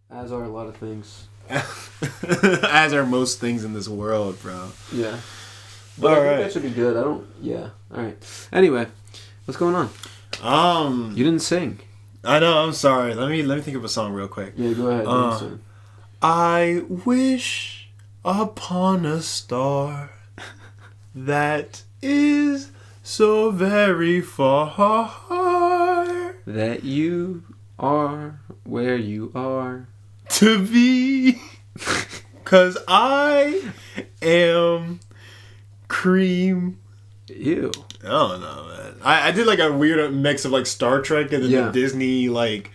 As are a lot of things. As are most things in this world, bro. Yeah. But I think that should be good. Yeah. Alright. Anyway, what's going on? You didn't sing. I know, I'm sorry. Let me think of a song real quick. Yeah, go ahead. Sing. I wish upon a star that is so very far that you are where you are to be, 'cause I am cream. Ew. I don't know, man. I did like a weird mix of like Star Trek and then the Disney like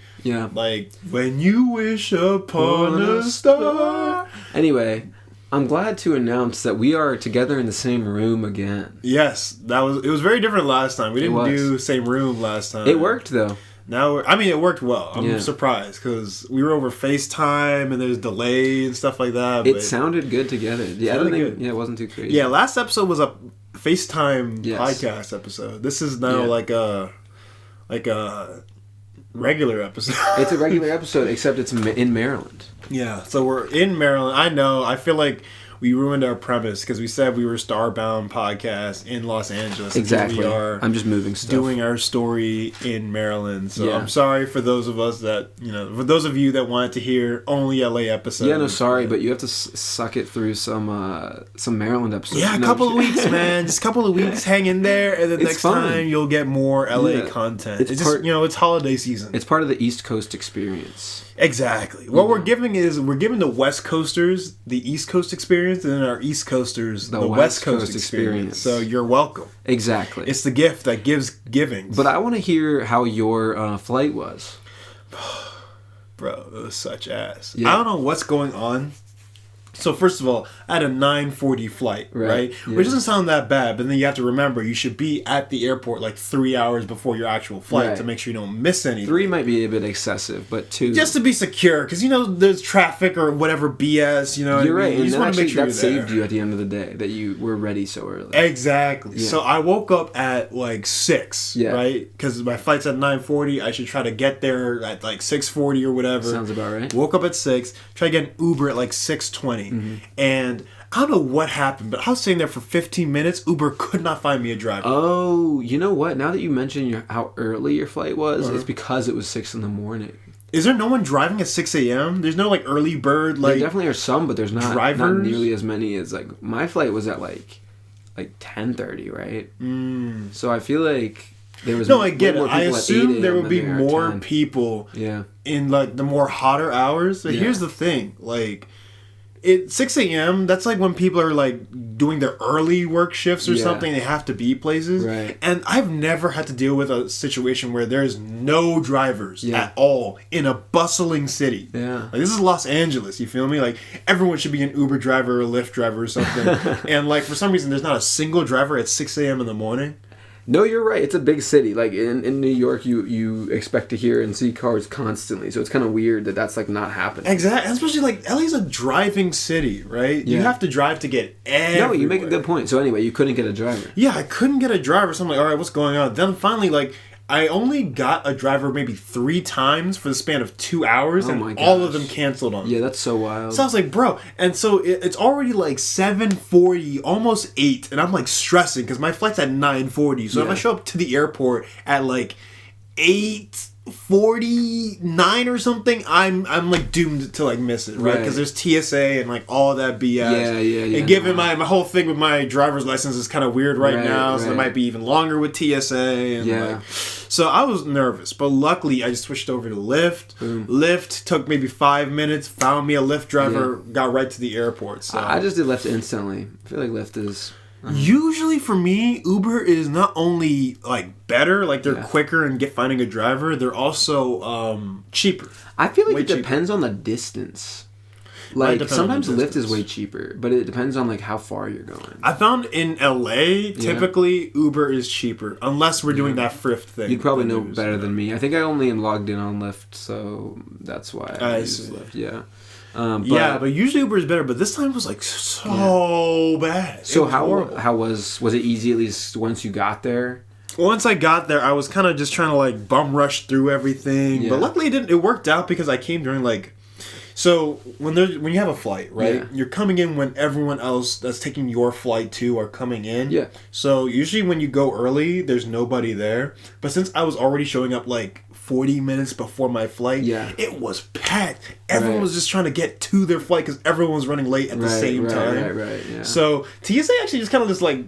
when you wish upon a star. Anyway, I'm glad to announce that we are together in the same room again. Yes, it was very different last time. We didn't do same room last time. It worked though. Now it worked well. I'm surprised because we were over FaceTime and there's delay and stuff like that. It sounded good together. The editing, it wasn't too crazy. Yeah, last episode was a FaceTime podcast episode. This is now like a regular episode. It's a regular episode, except it's in Maryland. Yeah, so we're in Maryland. I know. I feel like we ruined our premise because we said we were Starbound podcast in Los Angeles. Exactly. We are. I'm just moving stuff. Doing our story in Maryland. So I'm sorry for those of us that for those of you that wanted to hear only LA episodes. Yeah, no, sorry, but you have to suck it through some Maryland episodes. Yeah, a couple of weeks, man. Just a couple of weeks. Hang in there, and then next time you'll get more LA content. It's just it's holiday season. It's part of the East Coast experience. Exactly. What we're giving the West Coasters the East Coast experience, and then our East Coasters the West Coast experience. So you're welcome. Exactly. It's the gift that gives giving. But I want to hear how your flight was. Bro, it was such ass. Yeah. I don't know what's going on. So first of all, I had a 9:40 flight, right? Yeah. Which doesn't sound that bad, but then you have to remember you should be at the airport like 3 hours before your actual flight to make sure you don't miss anything. 3 might be a bit excessive, but 2... Just to be secure, because there's traffic or whatever BS, You're right, you just want to make sure that saved you at the end of the day, that you were ready so early. Exactly. Yeah. So I woke up at like 6, right? Because my flight's at 9:40, I should try to get there at like 6:40 or whatever. Sounds about right. Woke up at 6, try to get an Uber at like 6:20, and I don't know what happened, but I was sitting there for 15 minutes. Uber could not find me a driver. Oh, you know what? Now that you mentioned how early your flight was, it's because it was 6 in the morning. Is there no one driving at 6 a.m.? There's no like early bird like. There definitely are some, but there's not nearly as many as like my flight was at like 10:30, right? So I feel like there was I get it. I assume there would be more people in like the more hotter hours. But here's the thing, like. 6 a.m., that's like when people are like doing their early work shifts or something. They have to be places. Right. And I've never had to deal with a situation where there's no drivers at all in a bustling city. Yeah. Like, this is Los Angeles, you feel me? Like, everyone should be an Uber driver or a Lyft driver or something. And like, for some reason, there's not a single driver at 6 a.m. in the morning. No, you're right. It's a big city. Like in New York, you expect to hear and see cars constantly. So it's kind of weird that that's like not happening. Exactly. Especially like LA's a driving city, right? Yeah. You have to drive to get everywhere. No, you make a good point. So anyway, you couldn't get a driver. Yeah, I couldn't get a driver. So I'm like, all right, what's going on? Then finally, like, I only got a driver maybe 3 times for the span of 2 hours, and all of them canceled on me. Yeah, that's so wild. So I was like, bro, and so it's already like 7:40, almost 8, and I'm like stressing because my flight's at 9:40. So if I show up to the airport at like 8:49 or something, I'm like doomed to like miss it, right? Because there's TSA and like all that BS. Yeah. And given my whole thing with my driver's license is kind of weird right now, so it might be even longer with TSA. And so I was nervous, but luckily I just switched over to Lyft. Boom. Lyft took maybe 5 minutes, found me a Lyft driver, got right to the airport. So I just did Lyft instantly. I feel like Lyft is... Usually for me, Uber is not only like better, like they're quicker and finding a driver, they're also cheaper. I feel like it depends on the distance. Like sometimes Lyft is way cheaper, but it depends on like how far you're going. I found in LA, typically Uber is cheaper unless we're doing that thrift thing. You'd probably know better than me. I think I only am logged in on Lyft, so that's why I use Lyft. Yeah. But usually Uber is better. But this time was like so bad. So how was it easy at least once you got there? Once I got there, I was kind of just trying to like bum rush through everything. But luckily it worked out because I came during like So when you have a flight, right? You're coming in when everyone else that's taking your flight too are coming in. Yeah. So usually when you go early, there's nobody there. But since I was already showing up like 40 minutes before my flight, it was packed. Everyone was just trying to get to their flight because everyone was running late at the same time. Right. Yeah. So TSA actually just kind of just like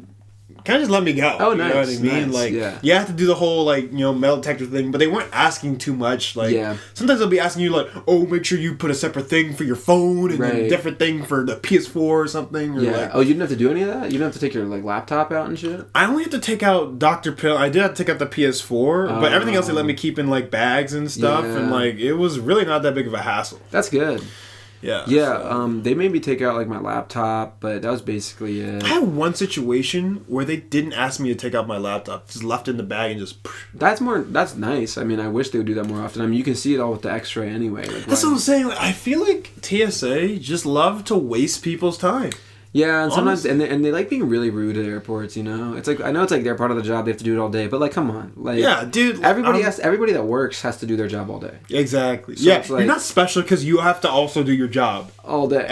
kind of just let me go. Oh, nice. You know what I mean? Nice, like, you have to do the whole, like, you know, metal detector thing, but they weren't asking too much. Like, sometimes they'll be asking you, like, oh, make sure you put a separate thing for your phone and then a different thing for the PS4 or something. Or like, oh, you didn't have to do any of that? You didn't have to take your, like, laptop out and shit? I only had to take out Dr. Pill. I did have to take out the PS4, but everything else they let me keep in, like, bags and stuff. And, like, it was really not that big of a hassle. That's good. Yeah. So. They made me take out like my laptop, but that was basically it. I had one situation where they didn't ask me to take out my laptop, just left it in the bag and just. That's nice. I mean, I wish they would do that more often. I mean, you can see it all with the X-ray anyway. Like, that's what I'm saying. Like, I feel like TSA just love to waste people's time. Yeah, and sometimes and they like being really rude at airports. You know, it's like I know it's like they're part of the job; they have to do it all day. But like, come on, like dude, everybody that works has to do their job all day. Exactly. So like, you're not special because you have to also do your job all day.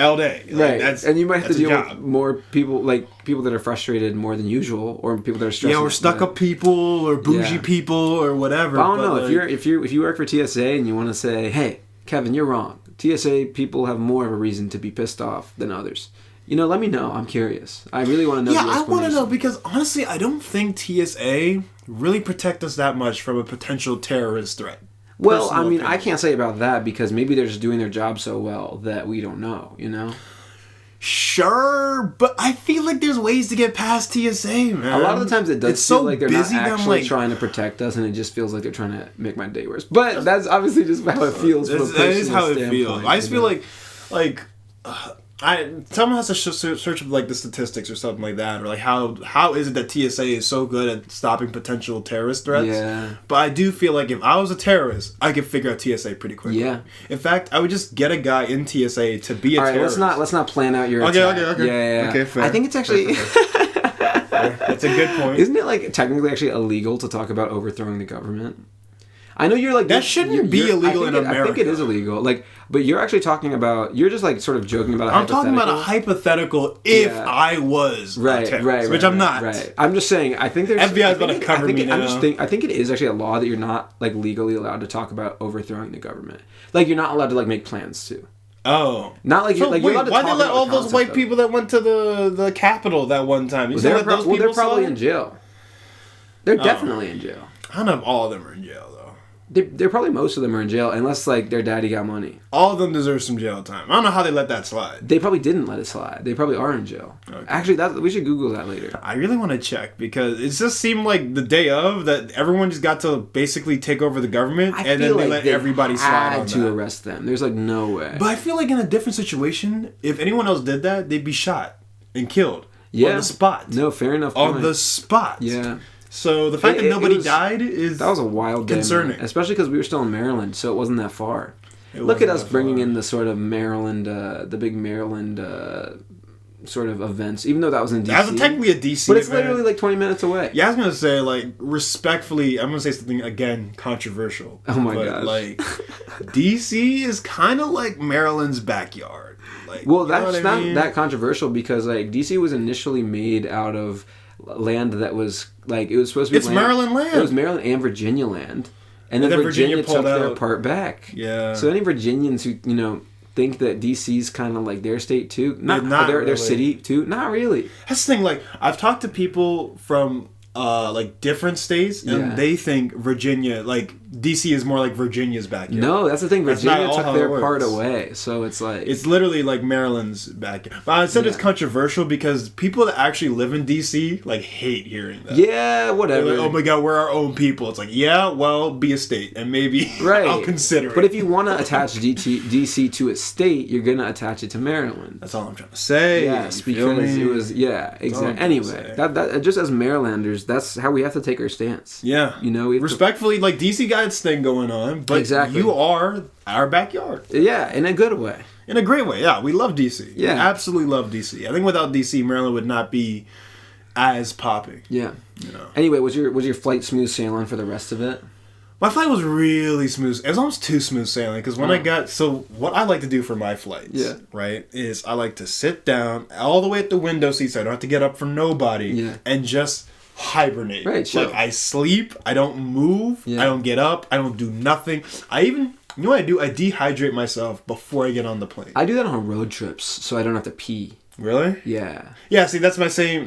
Like, right? And you might have to deal with more people, like people that are frustrated more than usual, or people that are stressed. Yeah, or stuck up people, or bougie people, or whatever. But I don't know like, if you work for TSA and you want to say, hey, Kevin, you're wrong. TSA people have more of a reason to be pissed off than others. You know, let me know. I'm curious. I really want to know. Yeah, I want to know because honestly, I don't think TSA really protect us that much from a potential terrorist threat. Well, I mean, I can't say about that because maybe they're just doing their job so well that we don't know, you know? Sure, but I feel like there's ways to get past TSA, man. A lot of the times it does feel like they're not actually trying to protect us, and it just feels like they're trying to make my day worse. But that's obviously just how it feels. That is how it feels. I just feel like someone has to search up like the statistics or something like that, or like how is it that TSA is so good at stopping potential terrorist threats? Yeah. But I do feel like if I was a terrorist, I could figure out TSA pretty quickly. Yeah. In fact, I would just get a guy in TSA to be a terrorist. All right, let's not plan out your attack. Okay. Yeah. Okay, fair. I think it's actually. That's a good point. Isn't it like technically actually illegal to talk about overthrowing the government? I know you're like that shouldn't be illegal in America. I think it is illegal. Like, but you're actually talking about. You're just like sort of joking about. I'm talking about a hypothetical. If I was right, which I'm not. Right. I'm just saying. I think there's FBI's going to cover me now. I think it is actually a law that you're not like legally allowed to talk about overthrowing the government. Like you're not allowed to like make plans to. Oh, not like, so you're allowed to why talk they let about all those white people that went to the Capitol that one time? They're probably in jail. They're definitely in jail. I don't know if all of them are in jail though. They're probably most of them are in jail unless like their daddy got money. All of them deserve some jail time. I don't know how they let that slide. They probably didn't let it slide. They probably are in jail. Okay. Actually, we should Google that later. I really want to check because it just seemed like the day of that everyone just got to basically take over the government and then they let everybody slide on to arrest them. There's like no way. But I feel like in a different situation, if anyone else did that, they'd be shot and killed on the spot. No, fair enough. On the spot. Yeah. So the fact that nobody died is that was a wild day, concerning, especially because we were still in Maryland, so it wasn't that far. Look at us bringing in the sort of Maryland, the big Maryland sort of events, even though that was in DC. That was technically a DC, but it's literally like 20 minutes away. Yeah, I was gonna say like respectfully, I'm gonna say something again controversial. Oh my gosh. Like DC is kind of like Maryland's backyard. Like, well, that's not that controversial because like DC was initially made out of land that was like it was supposed to be. It's Maryland land. It was Maryland and Virginia land, and then Virginia took their part back. Yeah. So any Virginians who think that DC's kind of like their state too, not their really. City too, not really. That's the thing. Like I've talked to people from like different states, and they think Virginia, like DC, is more like Virginia's backyard. No, that's the thing. Virginia took their part away, so it's like it's literally like Maryland's backyard. But I said it's controversial because people that actually live in DC like hate hearing that. Yeah, whatever. Like, oh my god, we're our own people. It's like, yeah, well, be a state, and maybe I'll consider it. But if you want to attach DC to a state, you're gonna attach it to Maryland. That's all I'm trying to say. Yes, because it was exactly. Anyway, that just as Marylanders, that's how we have to take our stance. Yeah, respectfully, like DC got its thing going on, but you are our backyard. Yeah, in a good way. In a great way, yeah. We love DC. Yeah. We absolutely love DC. I think without DC, Maryland would not be as popping. Yeah. Anyway, was your flight smooth sailing for the rest of it? My flight was really smooth. It was almost too smooth sailing because when what I like to do for my flights, right, is I like to sit down all the way at the window seat so I don't have to get up for nobody and just hibernate. Right, sure. Like I sleep, I don't move, I don't get up, I don't do nothing. You know what I do? I dehydrate myself before I get on the plane. I do that on road trips so I don't have to pee. Really? Yeah. Yeah, see that's my same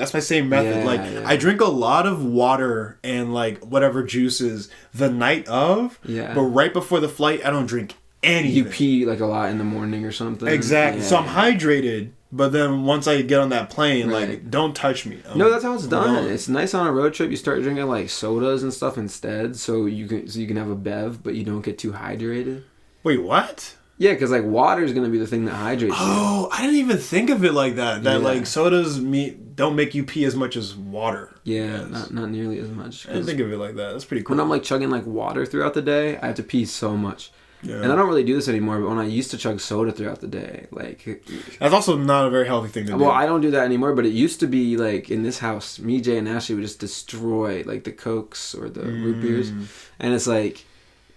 method. I drink a lot of water and like whatever juices the night of. Yeah. But right before the flight I don't drink anything. You pee like a lot in the morning or something. Exactly. So I'm hydrated, but then once I get on that plane, like don't touch me. No, that's how it's done. It's nice on a road trip. You start drinking like sodas and stuff instead, so you can have a bev, but you don't get too hydrated. Wait, what? Yeah, because like water is gonna be the thing that hydrates you. Oh, I didn't even think of it like that. That like sodas don't make you pee as much as water. Yeah, not nearly as much. I didn't think of it like that. That's pretty cool. When I'm like chugging like water throughout the day, I have to pee so much. Yeah. And I don't really do this anymore, but when I used to chug soda throughout the day, like... That's also not a very healthy thing to do. Well, I don't do that anymore, but it used to be, like, in this house, me, Jay, and Ashley would just destroy, like, the Cokes or the root beers. And it's like,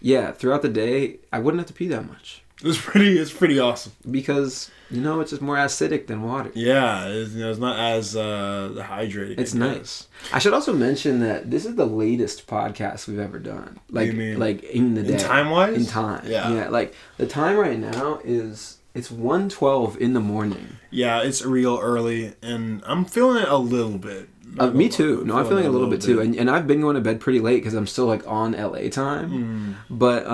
yeah, throughout the day, I wouldn't have to pee that much. It's pretty awesome. Because, it's just more acidic than water. Yeah, it's not as hydrating. It's nice. I should also mention that this is the latest podcast we've ever done. Like, like in the day. In time-wise? In time. Yeah. Like, the time right now is... It's 1:12 in the morning. Yeah, it's real early, and I'm feeling it a little bit. Me too. No, I'm feeling it a little bit too. And I've been going to bed pretty late because I'm still, like, on LA time. But,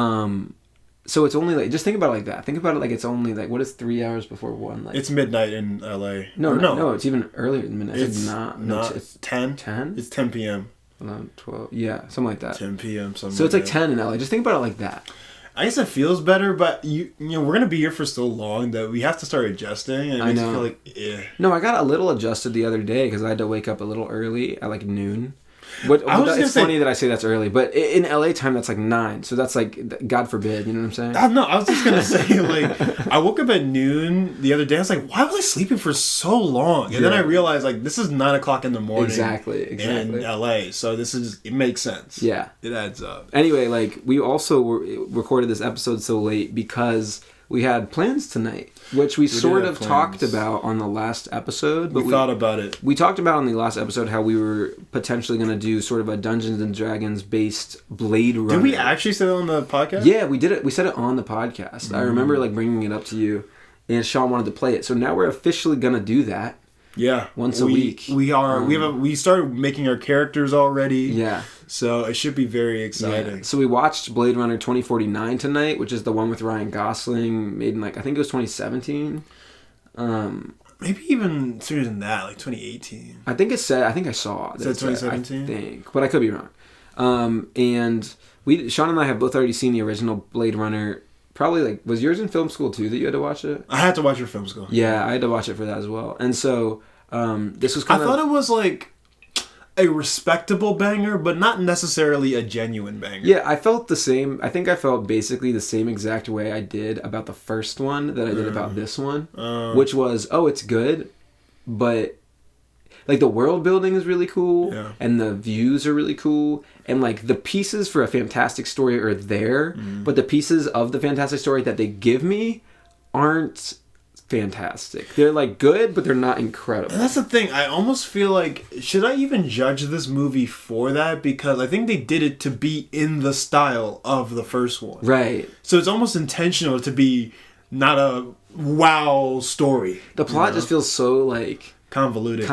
so it's only like, just think about it like that. Think about it like it's only like, what is 3 hours before 1? Like, it's midnight in LA. No, it's even earlier than midnight. It's it's 10. 10? It's 10 p.m. 11, 12. Yeah, something like that. 10 p.m. something. So it's like 10 in LA. Just think about it like that. I guess it feels better, but we're gonna be here for so long that we have to start adjusting, and it makes me feel like, No, I got a little adjusted the other day because I had to wake up a little early at like noon. It's funny that I say that's early, but in LA time that's like 9, so that's like God forbid, you know what I'm saying? No, I was just gonna say like I woke up at noon the other day. I was like, why was I sleeping for so long? And then I realized like this is 9 o'clock in the morning, exactly in LA, so it makes sense. Yeah, it adds up. Anyway, like we also recorded this episode so late because we had plans tonight, which we sort of talked about on the last episode. But we thought about it. We talked about on the last episode how we were potentially going to do sort of a Dungeons and Dragons based Blade Runner. Did we actually say that on the podcast? Yeah, we did it. We said it on the podcast. I remember like bringing it up to you, and Sean wanted to play it. So now we're officially going to do that. Yeah, once a week. We started making our characters already. Yeah. So it should be very exciting. Yeah. So we watched Blade Runner 2049 tonight, which is the one with Ryan Gosling, made in like I think it was 2017. Maybe even sooner than that, like 2018. I think I saw it. Said 2017. I think, but I could be wrong. And Sean and I have both already seen the original Blade Runner. Probably like, was yours in film school too that you had to watch it? I had to watch your film school. Yeah, I had to watch it for that as well. And so this was kind of... I thought it was like a respectable banger, but not necessarily a genuine banger. Yeah, I felt the same. I think I felt basically the same exact way I did about the first one that I did about this one, which was, it's good, but like the world building is really cool, and the views are really cool, and like the pieces for a fantastic story are there, but the pieces of the fantastic story that they give me aren't fantastic. They're like good, but they're not incredible. And that's the thing. I almost feel like, should I even judge this movie for that? Because I think they did it to be in the style of the first one. Right. So it's almost intentional to be not a wow story. The plot just feels so like... Convoluted,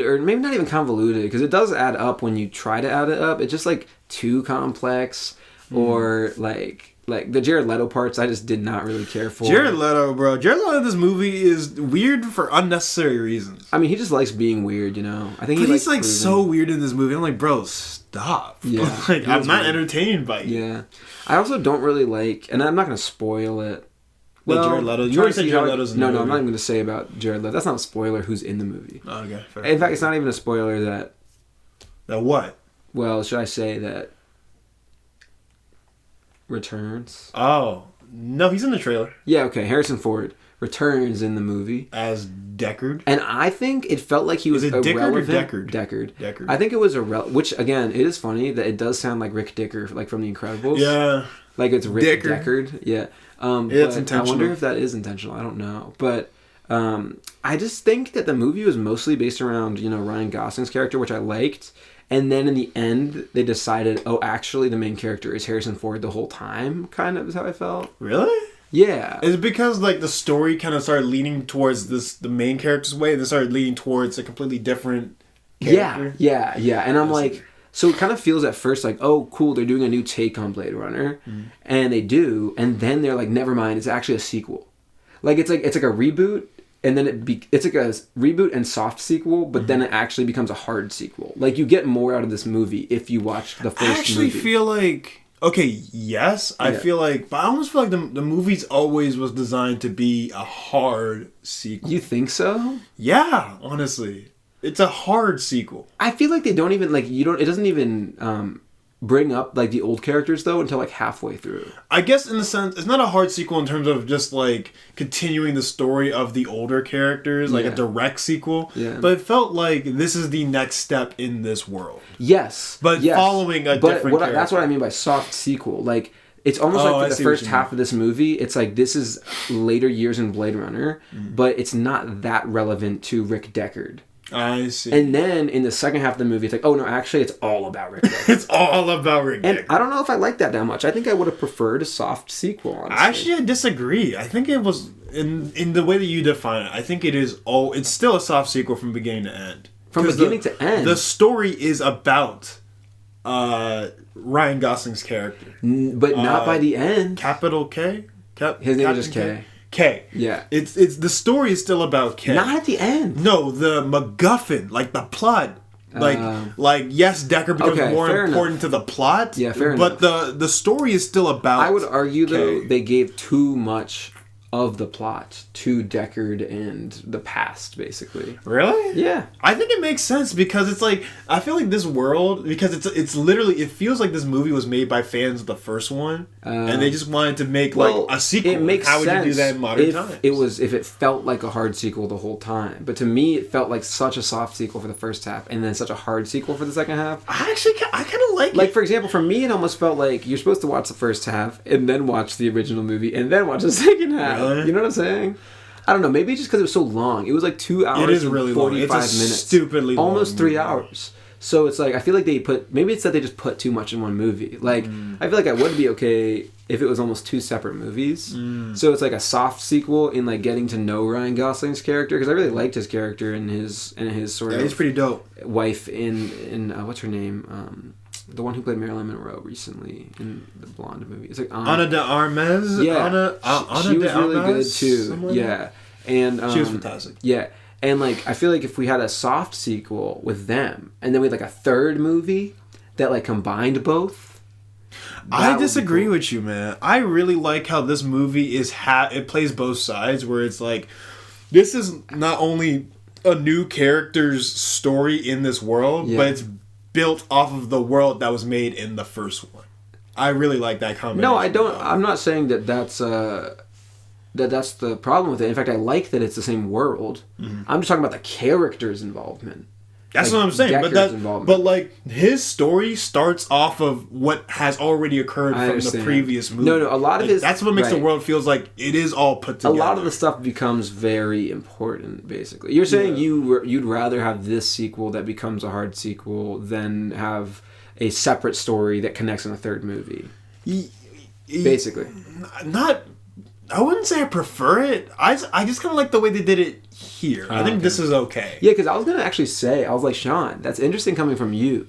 or maybe not even convoluted, because it does add up when you try to add it up. It's just like too complex, or like the Jared Leto parts I just did not really care for. Jared Leto in this movie is weird for unnecessary reasons. I mean, he just likes being weird, you know. I think he's like so weird in this movie. I'm like, bro, stop. Yeah, like I'm not entertained by you. Yeah, I also don't really like, and I'm not gonna spoil it. Well, Jared Leto. You already said Jared Leto's in the movie. No, I'm not even going to say about Jared Leto. That's not a spoiler who's in the movie. Oh, okay. Fair. In fact, it's not even a spoiler that... That what? Well, should I say that... returns? Oh. No, he's in the trailer. Yeah, okay. Harrison Ford returns in the movie as Deckard, and I think it felt like he was irrelevant. Deckard. I think it was which again, it is funny that it does sound like Rick Dicker, like from The Incredibles. Yeah, like it's Rick Deckard. Yeah, it's intentional. I wonder if that is intentional. I don't know, but I just think that the movie was mostly based around Ryan Gosling's character, which I liked. And then in the end, they decided, oh, actually, the main character is Harrison Ford the whole time. Kind of is how I felt. Really? Yeah. Is it because like the story kind of started leaning towards the main character's way, and then started leaning towards a completely different character? Yeah. And I'm like, so it kind of feels at first like, oh, cool, they're doing a new take on Blade Runner, and they do, and then they're like, never mind, it's actually a sequel. Like it's like a reboot. And then it's like a reboot and soft sequel, but then it actually becomes a hard sequel. Like you get more out of this movie if you watch the first movie. I actually feel like yes, I feel like, but I almost feel like the movies always was designed to be a hard sequel. You think so? Yeah, honestly, it's a hard sequel. I feel like they don't even it doesn't even bring up like the old characters though until like halfway through. I guess in the sense it's not a hard sequel in terms of just like continuing the story of the older characters, like a direct sequel. Yeah. But it felt like this is the next step in this world. Yes. But following a different character. That's what I mean by soft sequel. Like it's almost like for the first half of this movie, it's like this is later years in Blade Runner, but it's not that relevant to Rick Deckard. I see. And then in the second half of the movie, it's like, oh no, actually, it's all about Rick Deckard. It's all about Rick Deckard. And I don't know if I like that much. I think I would have preferred a soft sequel, honestly. Actually, I disagree. I think it was, in the way that you define it, I think it's still a soft sequel from beginning to end. From beginning to end? The story is about Ryan Gosling's character. But not by the end. Capital K? His name is just K. K. Yeah. It's the story is still about K. Not at the end. No, the MacGuffin, like the plot. Like yes, Deckard becomes more important to the plot. Yeah, fair enough. But the story is still about I would argue though they gave too much of the plot to Deckard and the past, basically. Really? Yeah. I think it makes sense because it's like I feel like this world because it's literally it feels like this movie was made by fans of the first one and they just wanted to make like a sequel. It makes How sense would you do that in modern times? If it felt like a hard sequel the whole time, but to me it felt like such a soft sequel for the first half and then such a hard sequel for the second half. I kind of like it. Like for example, for me it almost felt like you're supposed to watch the first half and then watch the original movie and then watch the second half. Really? You know what I'm saying? I don't know. Maybe just because it was so long. It was like 2 hours. It is really 45 long. It's minutes. Stupidly long. Almost 3 hours. So it's like I feel like maybe it's that they just put too much in one movie. Like I feel like I would be okay if it was almost two separate movies. So it's like a soft sequel in like getting to know Ryan Gosling's character because I really liked his character and his sort of he's pretty dope. Wife in what's her name? The one who played Marilyn Monroe recently in the Blonde movie. It's like Ana de Armas. Yeah, Ana she was de really Armas? good too. Yeah, and she was fantastic. Yeah, and like I feel like if we had a soft sequel with them, and then we had like a third movie that like combined both. I disagree with you, man. I really like how this movie it plays both sides. Where it's like this is not only a new character's story in this world, but it's built off of the world that was made in the first one. I really like that combination. No, I don't. I'm not saying that's the problem with it. In fact, I like that it's the same world. I'm just talking about the characters' involvement. That's like what I'm saying. But like his story starts off of what has already occurred from the previous movie. No, a lot of his. That's what makes the world feels like it is all put together. A lot of the stuff becomes very important. Basically, you're saying you'd rather have this sequel that becomes a hard sequel than have a separate story that connects in a third movie. Basically, not. I wouldn't say I prefer it. I just kind of like the way they did it here. I think this is okay. Yeah, because I was going to actually say, I was like, Sean, that's interesting coming from you.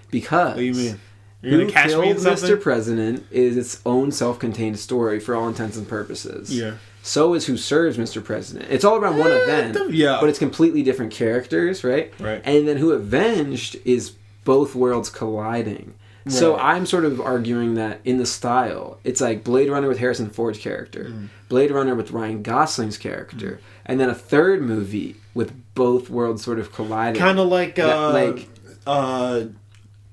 Because what do you mean? You're Who Killed Mr. President is its own self-contained story for all intents and purposes. Yeah. So is Who Serves Mr. President. It's all around one event, but it's completely different characters, right? Right. And then Who Avenged is both worlds colliding. Right. So I'm sort of arguing that in the style, it's like Blade Runner with Harrison Ford's character, Blade Runner with Ryan Gosling's character, and then a third movie with both worlds sort of colliding. Kind of like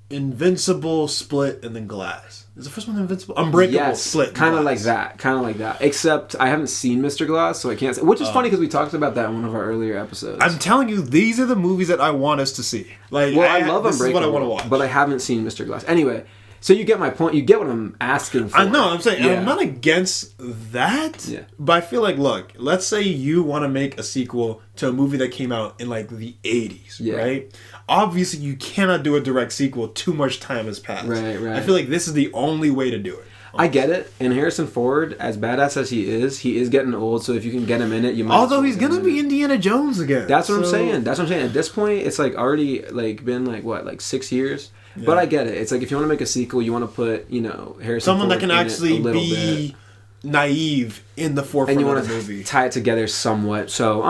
Invincible, Split, and then Glass. Is the first one Invincible? Unbreakable. Yes, Slit. Kind of like that. Except I haven't seen Mr. Glass, so I can't say. Which is funny because we talked about that in one of our earlier episodes. I'm telling you, these are the movies that I want us to see. Like, well, I love Unbreakable. This is what I want to watch. But I haven't seen Mr. Glass. Anyway, so you get my point. You get what I'm asking for. I know. I'm saying I'm not against that. Yeah. But I feel like, look, let's say you want to make a sequel to a movie that came out in like the 80s, right? Obviously, you cannot do a direct sequel. Too much time has passed. Right. I feel like this is the only way to do it. I get it. And Harrison Ford, as badass as he is getting old. So if you can get him in it, you might. Although he's gonna be Indiana Jones again. That's what I'm saying. At this point, it's like already like been like what, like 6 years. Yeah. But I get it. It's like if you want to make a sequel, you want to put Harrison someone Ford that can actually be naive in the forefront and you of the movie. Tie it together somewhat. So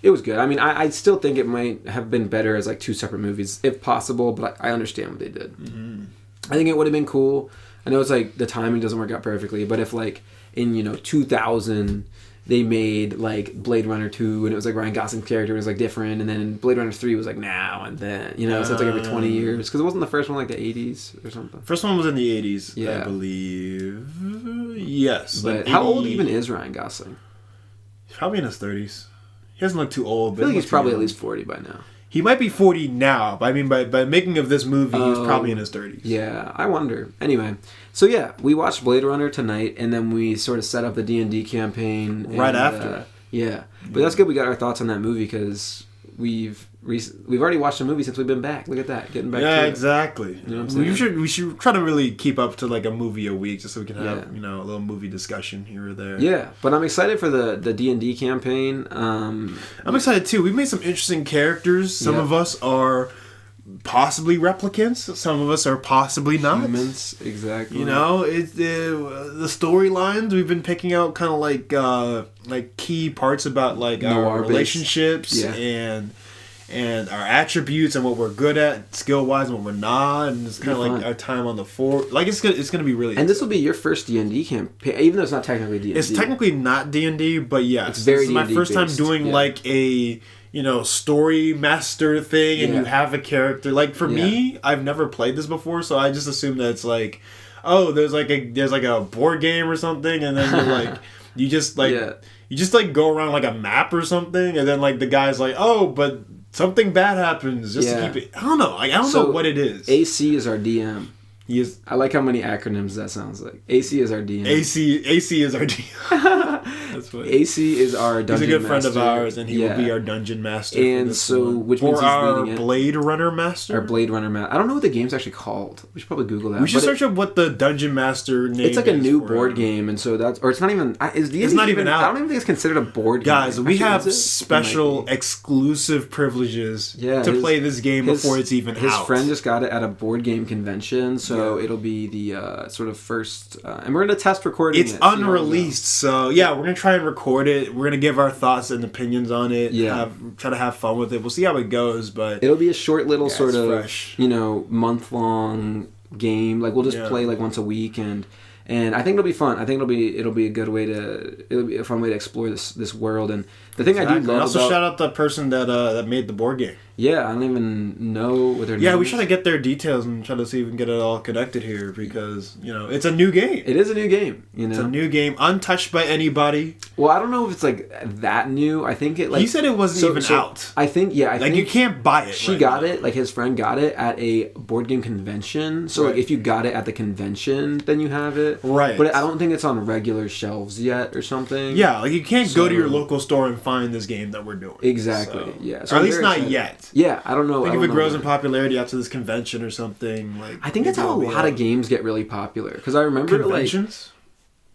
it was good. I mean, I still think it might have been better as like 2 separate movies if possible. But I understand what they did. Mm-hmm. I think it would have been cool. I know it's like the timing doesn't work out perfectly, but if like in 2000 they made like Blade Runner 2 and it was like Ryan Gosling's character was like different, and then Blade Runner 3 was like now and then, so it's like every 20 years because it wasn't the first one like the 80s or something. First one was in the 80s, I believe. Yes. But like how old even is Ryan Gosling? He's probably in his 30s. He doesn't look too old. I feel like he's probably at least 40 by now. He might be 40 now, but I mean, by making of this movie, he's probably in his 30s. Yeah, I wonder. Anyway, so yeah, we watched Blade Runner tonight, and then we sort of set up the D&D campaign. Right after. Yeah, but that's good we got our thoughts on that movie, because we've already watched a movie since we've been back. Look at that, getting back to it. Yeah, exactly. You know what I'm saying? We should try to really keep up to like a movie a week, just so we can have a little movie discussion here or there. Yeah, but I'm excited for the D&D campaign. I'm excited too. We've made some interesting characters. Some of us are possibly replicants. Some of us are possibly not. Humans, exactly. It's the storylines we've been picking out, kind of like key parts about like our relationships and our attributes and what we're good at skill wise and what we're not, and it's kind of like our time on the floor. Like it's gonna be really. And this will be your first D&D campaign, even though it's not technically D&D. It's technically not D&D, but yes, it's very. This is my first time doing like a story master thing, and you have a character. Like for me, I've never played this before, so I just assume that it's like, oh, there's like a board game or something, and then you're like, you just go around like a map or something, and then like the guy's like, oh, but something bad happens just to keep it. I don't know. Like, I don't know what it is. AC is our DM. I like how many acronyms that sounds like. AC is our DM. AC is our DM. That's funny. AC is our dungeon master. He's a good friend of ours, and he will be our dungeon master. And so, which means he's leading it. Blade Runner master? Our Blade Runner master. I don't know what the game's actually called. We should probably Google that. We should search up what the dungeon master name is. It's like a new board game, and so that's... Or it's not even... It's not even out. I don't even think it's considered a board game. Guys, we have special, exclusive privileges to play this game before it's even out. His friend just got it at a board game convention, so it'll be the sort of first... and we're going to test recording it. It's unreleased, so yeah, we're going to try and record it. We're going to give our thoughts and opinions on it. Yeah. Try to have fun with it. We'll see how it goes, but... It'll be a short little sort of, month-long game. Like, we'll just play like once a week, and I think it'll be fun. I think it'll be a good way it'll be a fun way to explore this world. And the thing I do love also shout out the person that made the board game. Yeah, I don't even know what their name is. Yeah, we try to get their details and try to see if we can get it all connected here, because, it's a new game. It is a new game, It's a new game, untouched by anybody. Well, I don't know if it's, like, that new. I think it, like... He said it wasn't even out. I think, I think... you can't buy it. She got it, like, his friend got it at a board game convention. So, like, if you got it at the convention, then you have it. Right. But I don't think it's on regular shelves yet or something. Yeah, like, you can't go to your local store and find this game that we're doing. Exactly, yeah. So or at least not yet. Yeah, I don't know. I think if it grows in popularity after this convention or something, like... I think that's how a lot of games get really popular. Because I remember, conventions?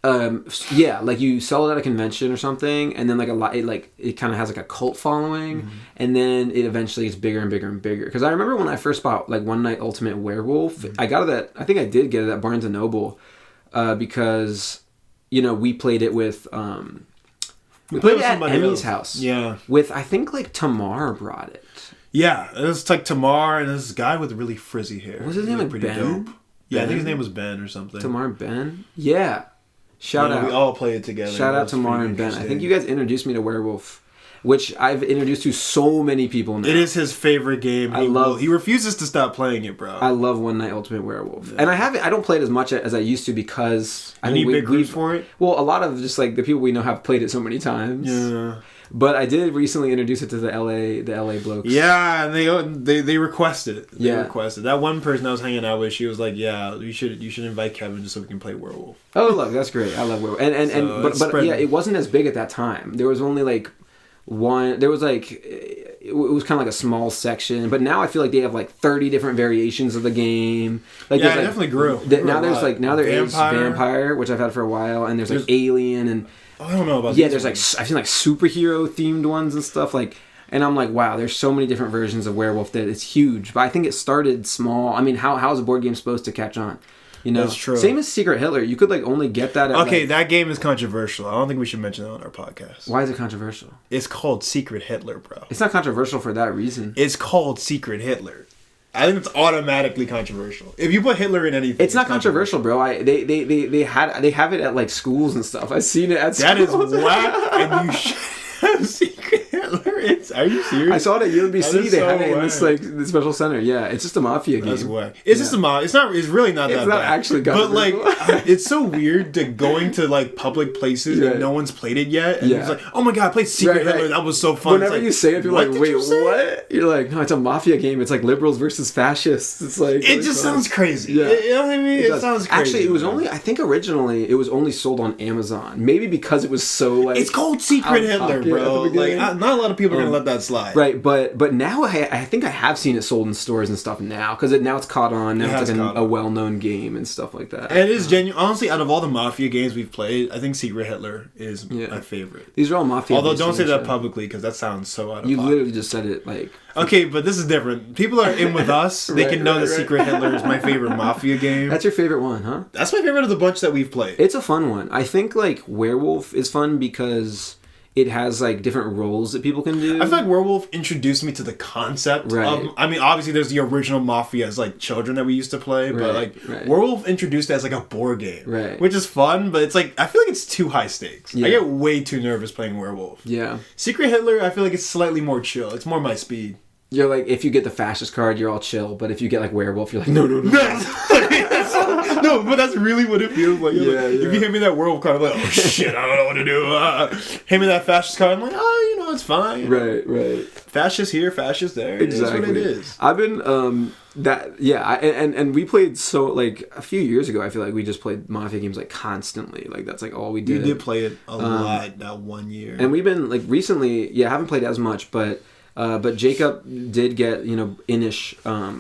Like you sell it at a convention or something, and then like it kind of has like a cult following, and then it eventually gets bigger and bigger and bigger. Because I remember when I first bought like One Night Ultimate Werewolf, I got it at... I think I did get it at Barnes & Noble, because, we played it with... we played it at Emmy's house. Yeah. With, I think, like, Tamar brought it. Yeah, it was like Tamar and this guy with really frizzy hair. Was his name like Ben? Dope. Yeah, I think his name was Ben or something. Tamar and Ben? Yeah. Shout out. We all played it together. Shout out to Tamar and Ben. I think you guys introduced me to Werewolf. which I've introduced to so many people now. It is his favorite game. He refuses to stop playing it, bro. I love One Night Ultimate Werewolf. Yeah. And I don't play it as much as I used to because I need big groups for it? Well, a lot of just like the people we know have played it so many times. Yeah. But I did recently introduce it to the LA blokes. Yeah, and they requested it. They requested. That one person I was hanging out with, she was like, "Yeah, you should invite Kevin just so we can play Werewolf." Oh, look, that's great. I love Werewolf. But yeah, it wasn't as big at that time. There was only like one. There was like it was kind of like a small section. But now I feel like they have like 30 different variations of the game. Like, yeah, it definitely grew. Now there is Vampire, which I've had for a while, and there's like Alien and. I don't know about. Yeah, there's like I've seen like superhero themed ones and stuff like, and I'm like, wow, there's so many different versions of Werewolf that it's huge. But I think it started small. I mean, how is a board game supposed to catch on? You know, that's true. Same as Secret Hitler. You could like only get that. That game is controversial. I don't think we should mention that on our podcast. Why is it controversial? It's called Secret Hitler, bro. It's not controversial for that reason. It's called Secret Hitler. I think it's automatically controversial. If you put Hitler in anything, it's not controversial, bro. They have it at like schools and stuff. I've seen it at that schools. That is whack, and you should have Secret Hitler. Are you serious? I saw it at UNBC. They had it in this like the special center. Yeah, it's just a mafia game. That's whack. It's just a mafia. It's not. It's really not that. It's not bad. Actually, but like, it's so weird to going to like public places and no one's played it yet. And it's like, oh my god, I played Secret Hitler. That was so fun. Whenever you say it, people are like, wait, what? You're like, no, it's a mafia game. It's like liberals versus fascists. It's like it just sounds crazy. Yeah, you know what I mean. It sounds crazy. Actually, it was only. I think originally it was only sold on Amazon. Maybe because it was so like. It's called Secret Hitler, bro. Like, not a lot of people are gonna let that slide. Right, but now I think I have seen it sold in stores and stuff now because now it's caught on. Now it's like a well-known game and stuff like that. And it is genuine. Honestly, out of all the Mafia games we've played, I think Secret Hitler is my favorite. These are all Mafia. Although don't say that publicly because that sounds so out of You pocket. literally just said it like... Okay, but this is different. People are in with us. They can know that Secret Hitler is my favorite Mafia game. That's your favorite one, huh? That's my favorite of the bunch that we've played. It's a fun one. I think like Werewolf is fun because... it has like different roles that people can do. I feel like Werewolf introduced me to the concept of, I mean, obviously there's the original Mafia as like children that we used to play, but like Werewolf introduced it as like a board game, which is fun, but it's like, I feel like it's too high stakes. I get way too nervous playing Werewolf. Yeah. Secret Hitler, I feel like it's slightly more chill. It's more my speed. You're like, if you get the fascist card, you're all chill, but if you get like Werewolf, you're like, no. No, but that's really what it feels like. Like if you hand me that Werewolf card, I'm like, oh shit, I don't know what to do. Hand me that fascist card, I'm like, oh, you know, it's fine. Right. Fascist here, fascist there. Exactly. That's what it is. I've been, and we played so, like, a few years ago, I feel like we just played Mafia games, like, constantly. Like, that's, like, all we did. We did play it a lot that 1 year. And we've been, like, recently, haven't played as much, but Jacob did get, Inish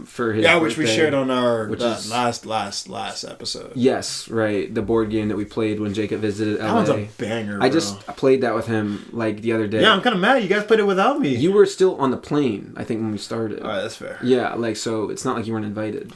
for his birthday, which we shared on our last episode. Yes, right. The board game that we played when Jacob visited LA. That one's a banger, bro. I just played that with him, like, the other day. Yeah, I'm kind of mad. You guys played it without me. You were still on the plane, I think, when we started. All right, that's fair. Yeah, like, so it's not like you weren't invited.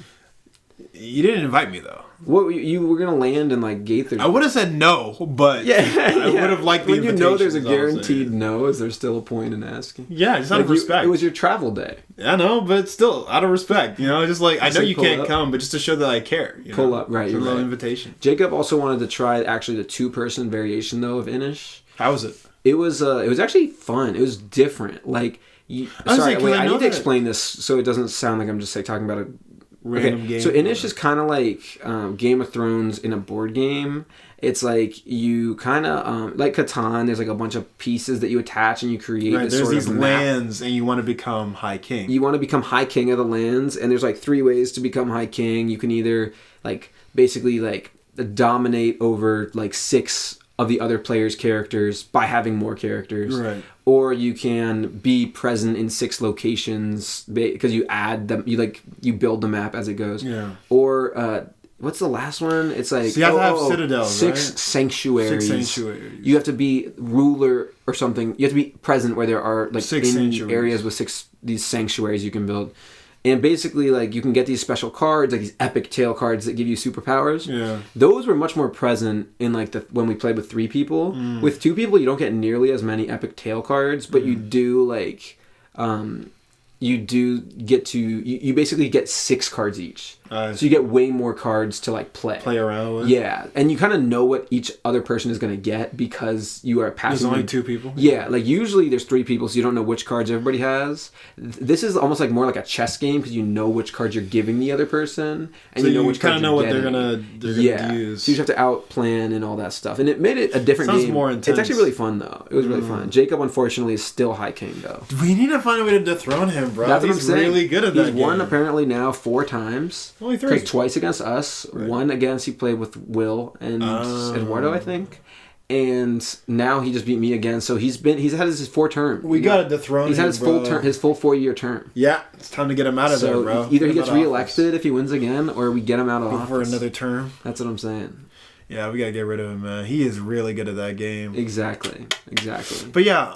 You didn't invite me, though. What, you were going to land in, like, Gaither. I would have said no, but I would have liked the invitation. When you know there's a guaranteed no, is there still a point in asking? Yeah, just out of respect. It was your travel day. I know, but still, out of respect. Just like, I know you can't come, but just to show that I care. Pull up, right. You're right. Invitation. Jacob also wanted to try, actually, the 2-person variation, though, of Inish. How was it? It was actually fun. It was different. Like, I need to explain this so it doesn't sound like I'm just, like, talking about a random game. So Inish is kind of like Game of Thrones in a board game. It's like you kind of like Catan. There's like a bunch of pieces that you attach and you create. Right, there's these lands, and you want to become High King. You want to become High King of the lands, and there's like 3 ways to become High King. You can either like basically like dominate over like 6 of the other players' characters by having more characters. Right. Or you can be present in 6 locations because you add them. You build the map as it goes. Yeah. Or what's the last one? It's like so you have to have citadels, 6 sanctuaries. 6 sanctuaries. You have to be ruler or something. You have to be present where there are like 6 sanctuaries. Areas with these sanctuaries you can build. And basically, like, you can get these special cards, like these epic tail cards that give you superpowers. Yeah. Those were much more present in, like, when we played with 3 people. With 2 people, you don't get nearly as many epic tail cards, but you do, like, you do get to... You basically get 6 cards each. So you get way more cards to like play around with. Yeah, and you kind of know what each other person is going to get because you are passing. There's only 2 people. Yeah, like usually there's 3 people, so you don't know which cards everybody has. This is almost like more like a chess game because you know which cards you're giving the other person, and so you know which kind cards of know what getting. they're gonna use. So you just have to outplan and all that stuff, and it made it a different Sounds game. more intense. It's actually really fun though. It was really fun. Jacob unfortunately is still High King though. We need to find a way to dethrone him, bro. That's what He's I'm saying. really good at that. He's won apparently now 4 times. Only 3. Twice against us, one against he played with Will and Eduardo, I think, and now he just beat me again. So he's had his 4 term. We gotta dethrone him. He's had his full term, his full 4-year term. Yeah, it's time to get him out of there, bro. Either he gets reelected if he wins again, or we get him out of office for another term. That's what I'm saying. Yeah, we gotta get rid of him, man. He is really good at that game. Exactly. But yeah,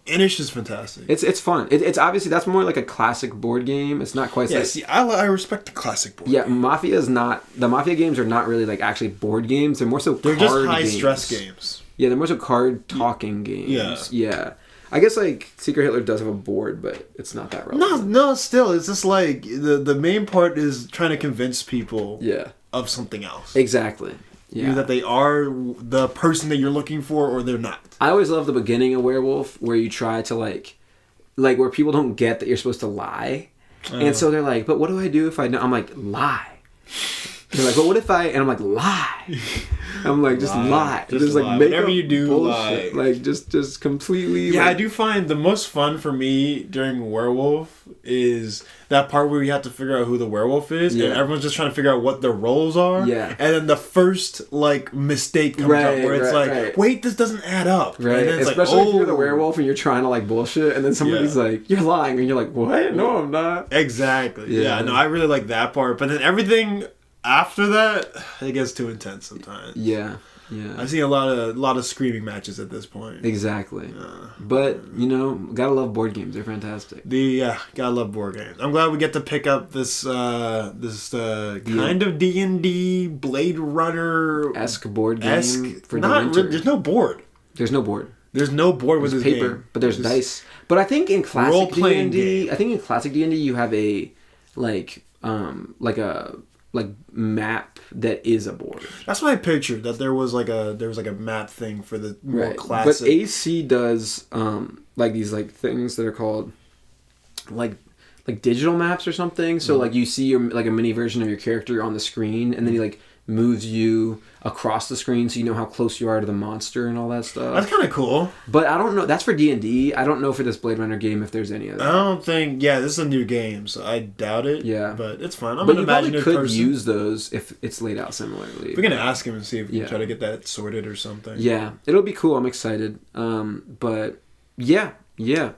Inish is fantastic. It's fun. It's obviously that's more like a classic board game. It's not quite. Yeah, see, I respect the classic board. Yeah, Mafia is not. The Mafia games are not really like actually board games. They're more so. They're card just high games. stress games. Yeah, they're more so card talking games. Yeah. I guess like Secret Hitler does have a board, but it's not that relevant. No, still, it's just like the main part is trying to convince people. Of something else. Exactly. Yeah. Either that they are the person that you're looking for or they're not. I always love the beginning of Werewolf where you try to like where people don't get that you're supposed to lie. And so they're like, but what do I do if I know? I'm like, lie. They're like, but what if I... And I'm like, lie. I'm like, just lie. Just like, lie. make Whatever you do, bullshit. lie. Like, just completely... Yeah, like, I do find the most fun for me during Werewolf is that part where you have to figure out who the werewolf is, and everyone's just trying to figure out what their roles are. Yeah. And then the first, like, mistake comes up where it's like, wait, this doesn't add up. Right. And then it's especially like, if you're the werewolf and you're trying to, like, bullshit, and then somebody's like, you're lying, and you're like, what? No, I'm not. Exactly. Yeah, no, I really like that part. But then everything... After that, it gets too intense sometimes. Yeah. I see a lot of screaming matches at this point. Exactly. But, you know, gotta love board games. They're fantastic. Gotta love board games. I'm glad we get to pick up this kind of D&D Blade Runner-esque board game for the winter. There's no board. There's no board. There's no board with this paper, game. But there's dice. But I think in classic D&D, you have a map that is a board. That's what I pictured. That there was like a map thing for the more classic. But AC does these things that are called like digital maps or something. So like you see your like a mini version of your character on the screen, and then he like moves you across the screen so you know how close you are to the monster and all that stuff. That's kind of cool. But I don't know. That's for D&D. I don't know for this Blade Runner game if there's any of that. I don't think... Yeah, this is a new game, so I doubt it. Yeah. But it's fine. I'm an imaginative person. But you could use those if it's laid out similarly. We're going to ask him and see if we can try to get that sorted or something. Yeah. It'll be cool. I'm excited. But yeah. Yeah.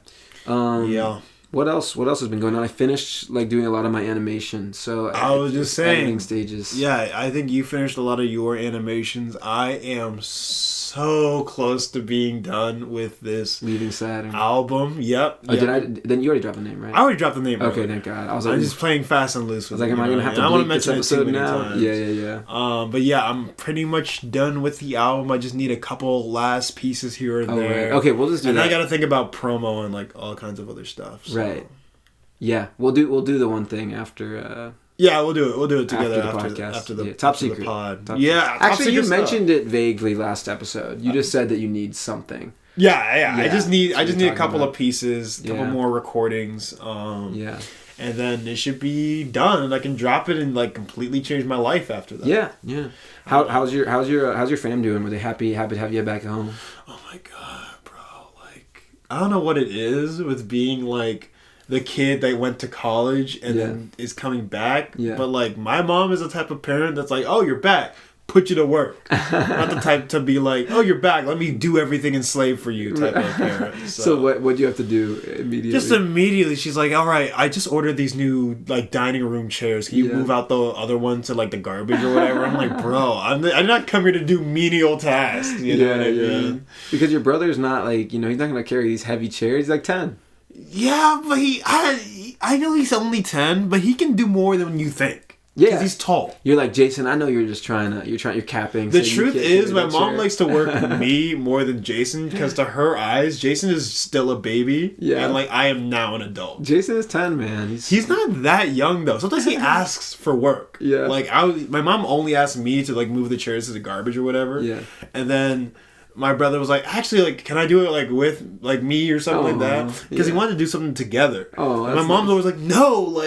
What else has been going on? I finished doing a lot of my animation. So I was just saying, editing stages. Yeah, I think you finished a lot of your animations. I am so close to being done with this Leaving Saturn album. Yep. Then you already dropped the name, right? I already dropped the name. Okay, thank God. I'm just playing fast and loose with it. Am I gonna have to bleep this episode now? Yeah. But yeah, I'm pretty much done with the album. I just need a couple last pieces here and there. Right. Okay, we'll just do that. And I got to think about promo and all kinds of other stuff. So. Right. Yeah, we'll do the one thing after. Yeah, we'll do it. We'll do it together after the top secret the pod. Top actually, you mentioned it vaguely last episode. You just said that you need something. Yeah. I just need a couple of pieces, a couple more recordings. And then it should be done, and I can drop it and completely change my life after that. Yeah. How's your fam doing? Were they happy to have you back home? Oh my God, bro! I don't know what it is with being the kid that went to college and then is coming back. Yeah. But my mom is the type of parent that's like, oh, you're back. Put you to work. Not the type to be like, oh, you're back. Let me do everything and slave for you type of parent. So what do you have to do immediately? Just immediately, she's like, all right, I just ordered these new dining room chairs. Can you move out the other one to the garbage or whatever? I'm like, bro, I'm not come here to do menial tasks. You know what I mean? Because your brother's not he's not going to carry these heavy chairs. He's 10. Yeah, but I know he's only 10, but he can do more than you think. Yeah, because he's tall. You're like, Jason, I know you're just you're capping. The truth is, my mom likes to work me more than Jason because to her eyes, Jason is still a baby. Yeah. And like, I am now an adult. Jason is 10, man. He's not that young though. Sometimes he asks for work. Yeah. Like my mom only asked me to like move the chairs to the garbage or whatever. Yeah. And then my brother was like, actually, like, can I do it like with like me or something like that? Because he wanted to do something together. Oh, and my mom's always like, no,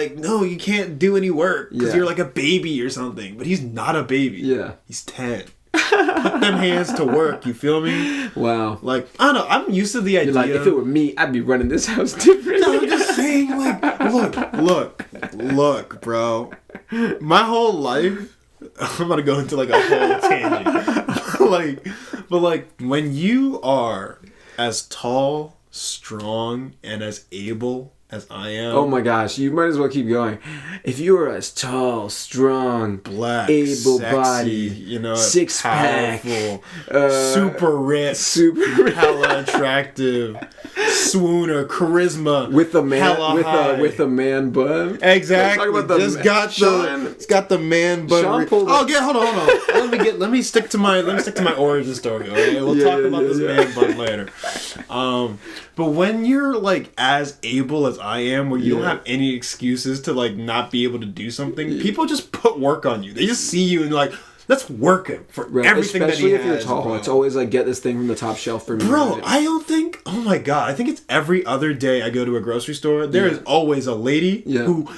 you can't do any work because you're like a baby or something. But he's not a baby. Yeah, he's 10. Put them hands to work. You feel me? Wow. Like, I don't know. I'm used to the idea. You're like, if it were me, I'd be running this house differently. No, I'm just saying, like, look, bro. My whole life, I'm gonna go into like a whole tangent. But when you are as tall, strong, and as able as I am. Oh my gosh, you might as well keep going. If you were as tall, strong, black, able-bodied, six-pack, super rich, hella attractive, swooner, charisma, with a man bun. Exactly. It's got the man bun. Hold on. Let me stick to my origin story. Okay, we'll talk about this man bun later. But when you're like as able as I am, where you don't have any excuses to like not be able to do something, people just put work on you. They just see you and like, let's work him for everything that he has. Especially if you're tall, bro. It's always like, get this thing from the top shelf for me. Bro, I don't think. Oh my god, I think it's every other day I go to a grocery store. There is always a lady who,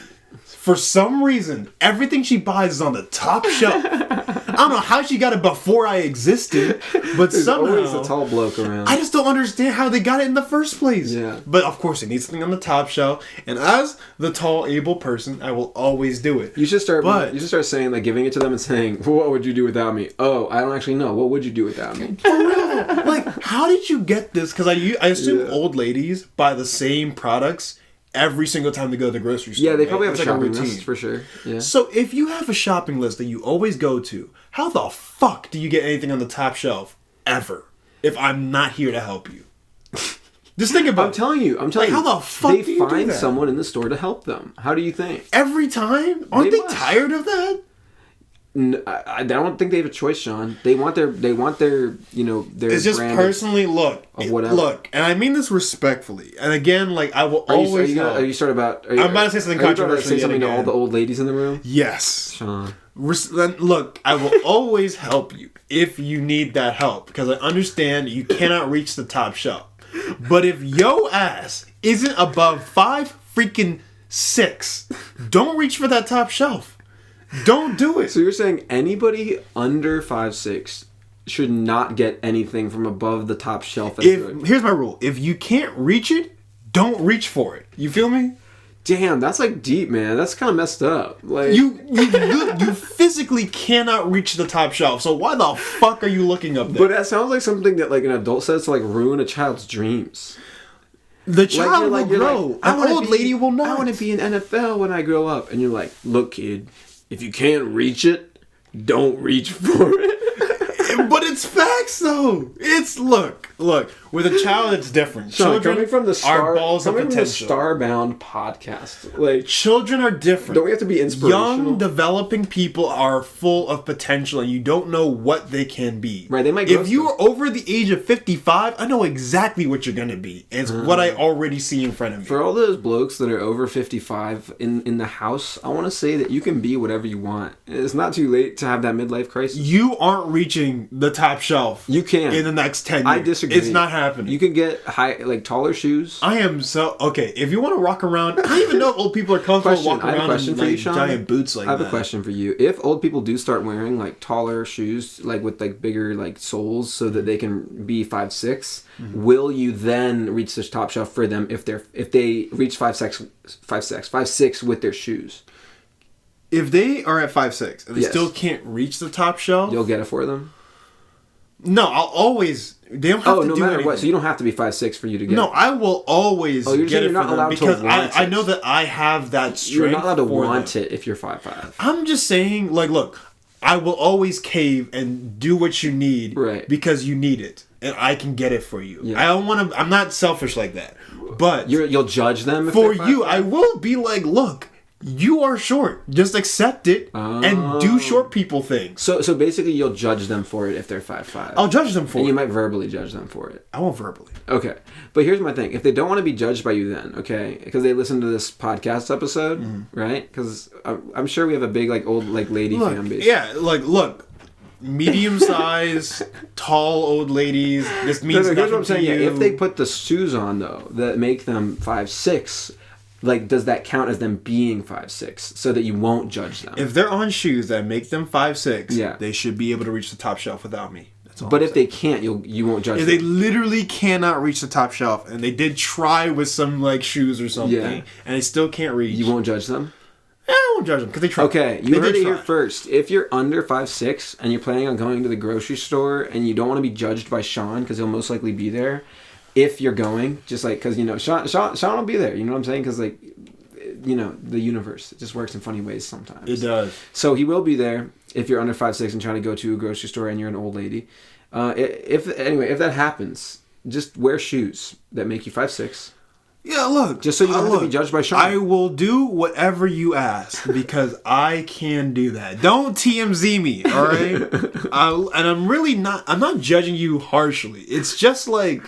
for some reason, everything she buys is on the top shelf. I don't know how she got it before I existed, but There's somehow always a tall bloke around. I just don't understand how they got it in the first place. Yeah. But of course, it needs something on the top shelf, and as the tall, able person, I will always do it. You should start saying like giving it to them and saying, well, "What would you do without me?" Oh, I don't actually know. What would you do without me? For real? Like, how did you get this? Because I assume old ladies buy the same products every single time they go to the grocery store. Yeah, they probably have a shopping list for sure. Yeah. So if you have a shopping list that you always go to, how the fuck do you get anything on the top shelf ever if I'm not here to help you? Just think about it. I'm telling you. How the fuck do you do that? They find someone in the store to help them. How do you think? Every time? Aren't they tired of that? I don't think they have a choice, Sean. They want their their It's just personally look, and I mean this respectfully. And again, like I will always. I'm about to say something controversial. Say something to all the old ladies in the room. Yes, Sean. Look, I will always help you if you need that help because I understand you cannot reach the top shelf. But if yo ass isn't above 5'6", don't reach for that top shelf. Don't do it. So you're saying anybody under 5'6" should not get anything from above the top shelf? Here's my rule. If you can't reach it, don't reach for it. You feel me? Damn, that's like deep, man. That's kind of messed up. Like you physically cannot reach the top shelf. So why the fuck are you looking up there? But that sounds like something that like an adult says to like ruin a child's dreams. The child will grow. An old lady will not. I want to be in NFL when I grow up. And you're like, look, kid. If you can't reach it, don't reach for it. But it's facts, though. It's look. With a child, it's different. Sean, coming from the Starbound podcast, like children are different. Don't we have to be inspirational? Young, developing people are full of potential, and you don't know what they can be. Right? They might. If you are over the age of 55, I know exactly what you're gonna be. It's what I already see in front of me. For all those blokes that are over 55 in the house, I want to say that you can be whatever you want. It's not too late to have that midlife crisis. You aren't reaching the top shelf. You can in the next 10 years. I disagree. It's not happening. You can get taller shoes. I am so okay. If you want to rock around, I don't even know if old people are comfortable walking around in like giant boots like that. I have a question for you. If old people do start wearing like taller shoes, like with like bigger like soles, so that they can be 5'6", will you then reach the top shelf for them if they reach 5'6" with their shoes? If they are at 5'6" and they still can't reach the top shelf, you'll get it for them. No, I'll always. They don't have to do anything. What. So you don't have to be 5'6" for you to get. No, I will always get it for them because I know that I have that strength. You're not allowed to want it if you're 5'5". I'm just saying, like, look, I will always cave and do what you need, because you need it, and I can get it for you. Yeah. I don't want to. I'm not selfish like that, but you'll judge them for you. I will be like, look. You are short. Just accept it and do short people things. So basically, you'll judge them for it if they're 5'5". I'll judge them for it. And you might verbally judge them for it. I won't verbally. Okay. But here's my thing. If they don't want to be judged by you then, okay, because they listen to this podcast episode, right? Because I'm sure we have a big, like, old, like, lady fan base. Yeah, like, look. Medium-sized, tall old ladies. This means nothing here's what I'm to saying. you. Yeah, if they put the shoes on, though, that make them 5'6", like, does that count as them being 5'6", so that you won't judge them? If they're on shoes that make them 5'6", yeah, they should be able to reach the top shelf without me. But if they can't, you won't judge them. If they literally cannot reach the top shelf, and they did try with some, like, shoes or something, and they still can't reach... You won't judge them? I won't judge them, because they tried. Okay, you heard it here first. If you're under 5'6", and you're planning on going to the grocery store, and you don't want to be judged by Sean, because he'll most likely be there, if you're going, just like, because, you know, Sean will be there, you know what I'm saying? Because, like, you know, the universe, it just works in funny ways sometimes. It does. So he will be there if you're under 5'6" and trying to go to a grocery store and you're an old lady. If that happens, just wear shoes that make you 5'6". Yeah, look. Just so you don't have to be judged by Sean. I will do whatever you ask because I can do that. Don't TMZ me, all right? And I'm not judging you harshly. It's just like,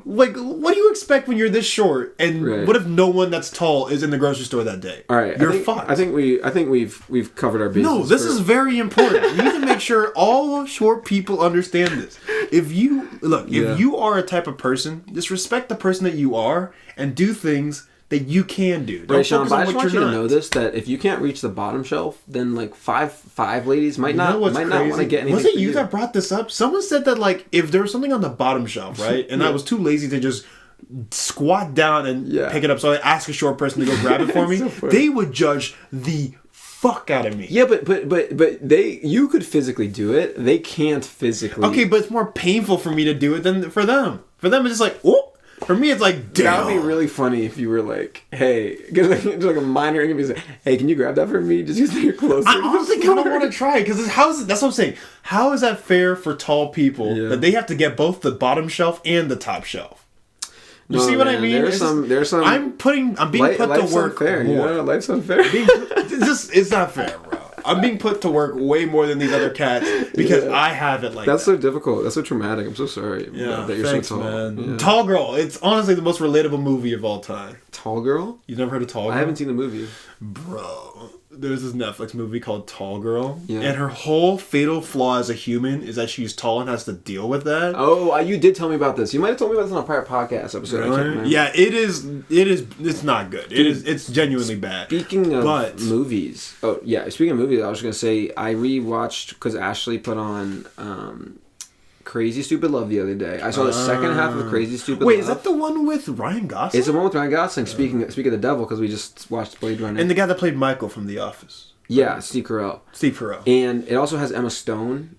what do you expect when you're this short? And what if no one that's tall is in the grocery store that day? All right, you're fucked. I think we've covered our bases. No, this is very important. You need to make sure all short people understand this. If you are a type of person, just respect the person that you are and do things that you can do. Don't Sean, but I just want you to know this, that if you can't reach the bottom shelf, then like five ladies might not want to get anything. Was it you that brought this up? Someone said that like if there was something on the bottom shelf, right? And I was too lazy to just squat down and pick it up, so I asked a short person to go grab it for me. They would judge the fuck out of me. Yeah, but you could physically do it. They can't physically. Okay, but it's more painful for me to do it than for them. For them, it's just like, oh. For me, it's like, damn. That would be really funny if you were like, hey, because like, like a minor inconvenience. Hey, can you grab that for me? Just because you're closer. I honestly kind of want to try it because that's what I'm saying. How is that fair for tall people that they have to get both the bottom shelf and the top shelf? You see what I mean? There's some. I'm being put to work. Unfair, you know? Life's unfair. It's not fair, bro. I'm being put to work way more than these other cats because I have it like that's so difficult. That's so traumatic. I'm so sorry that you're thanks, so tall. Man. Yeah. Tall Girl. It's honestly the most relatable movie of all time. Tall Girl? You've never heard of Tall Girl? I haven't seen the movie. Bro. There's this Netflix movie called Tall Girl. Yeah. And her whole fatal flaw as a human is that she's tall and has to deal with that. Oh, you did tell me about this. You might have told me about this on a prior podcast episode. Really? I can't remember. Yeah, it's not good. It's genuinely bad. Speaking of movies. Speaking of movies, I was going to say I rewatched because Ashley put on Crazy Stupid Love the other day. I saw the second half of Crazy Stupid Love. Wait, is that the one with Ryan Gosling? It's the one with Ryan Gosling. Speaking of the devil, because we just watched Blade Runner. And the guy that played Michael from The Office. Yeah, Steve Carell. And it also has Emma Stone.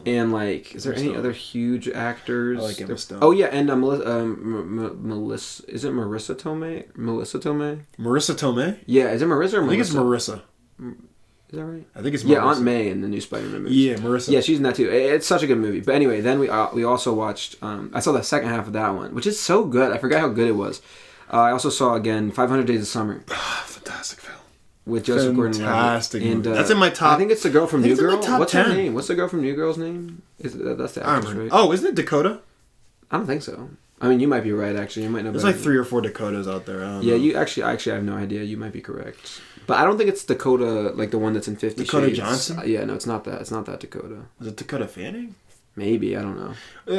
And like, is there any other huge actors? I like Emma Stone. Oh yeah, and Melissa. Is it Marissa Tomei? Melissa Tomei. Marissa Tomei. Yeah, is it Marissa or Melissa? I think it's Marissa. Is that right? I think it's Marissa. Yeah, Aunt May in the new Spider-Man movie. Yeah, Marissa. Yeah, she's in that too. It's such a good movie. But anyway, then we also watched. I saw the second half of that one, which is so good. I forgot how good it was. I also saw again 500 Days of Summer. Fantastic film. With Joseph Gordon-Levitt. Fantastic movie. That's in my top. I think it's the girl from New Girl. What's 10. her name? What's the girl from New Girl's name? That's the actress, right? Oh, isn't it Dakota? I don't think so. I mean, you might be right. Actually, you might know. There's like 3 or 4 Dakotas out there. I don't know. You actually I have no idea. You might be correct. But I don't think it's Dakota, like the one that's in 50 Dakota Shades. Johnson? Yeah, no, it's not that. It's not that Dakota. Is it Dakota Fanning? Maybe, I don't know.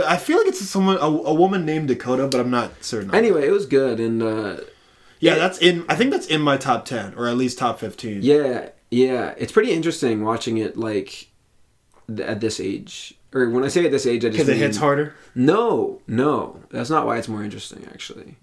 I feel like it's a woman named Dakota, but I'm not certain. Anyway, it was good, and I think that's in my top 10 or at least top 15. Yeah, it's pretty interesting watching it like at this age. Or when I say at this age, I just because it hits harder. No, that's not why it's more interesting. Actually,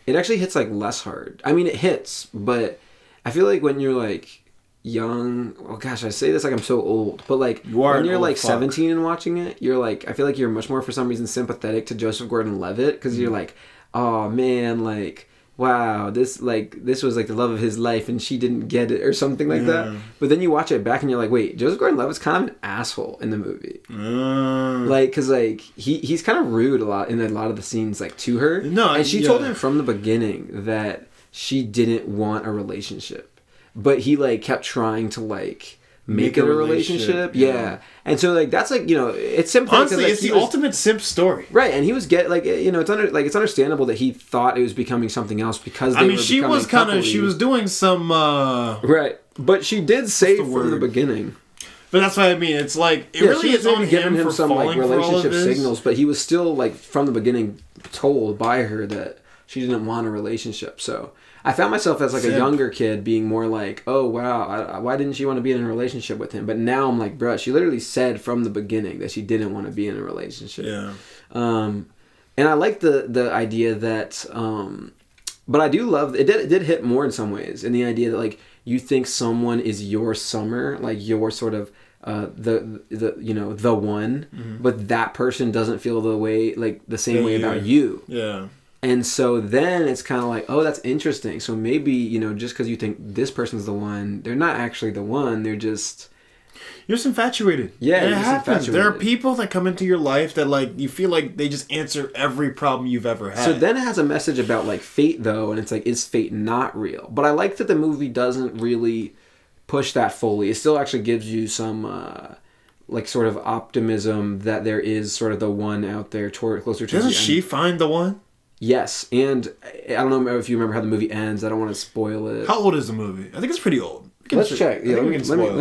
it actually hits like less hard. I mean, it hits, but I feel like when you're like young, oh gosh, I say this like I'm so old, but like when you're like 17 and watching it, you're like, I feel like you're much more for some reason sympathetic to Joseph Gordon-Levitt because you're like, oh man, like wow, this was like the love of his life and she didn't get it or something like that. But then you watch it back and you're like, wait, Joseph Gordon-Levitt's kind of an asshole in the movie. Like, cause like he's kind of rude in a lot of the scenes like to her. No, and she told him from the beginning that she didn't want a relationship, but he like kept trying to like make it a relationship. Yeah. And so like that's like, you know, it's simple. Honestly, like, it's the ultimate simp story. Right, and he was like, you know, it's understandable that he thought it was becoming something else because they she was doing some right. But she did say from the beginning. But that's what I mean. It's like it really is on him for some like falling relationship for all of signals, but he was still like from the beginning told by her that she didn't want a relationship. So I found myself as like a younger kid being more like, oh wow, why didn't she want to be in a relationship with him? But now I'm like, bruh, she literally said from the beginning that she didn't want to be in a relationship. Yeah. And I like the idea that, but I do love it. Did hit more in some ways, in the idea that like you think someone is your summer, like your sort of the you know the one, but that person doesn't feel the same way about you. Yeah. And so then it's kind of like, oh, that's interesting. So maybe, you know, just because you think this person's the one, they're not actually the one. They're just... You're just infatuated. Yeah, it happens. There are people that come into your life that, like, you feel like they just answer every problem you've ever had. So then it has a message about, like, fate, though, and it's like, is fate not real? But I like that the movie doesn't really push that fully. It still actually gives you some... like sort of optimism that there is sort of the one out there closer to... Doesn't she find the one? Yes, and I don't know if you remember how the movie ends. I don't want to spoil it. How old is the movie? I think it's pretty old. Let's check. Yeah, let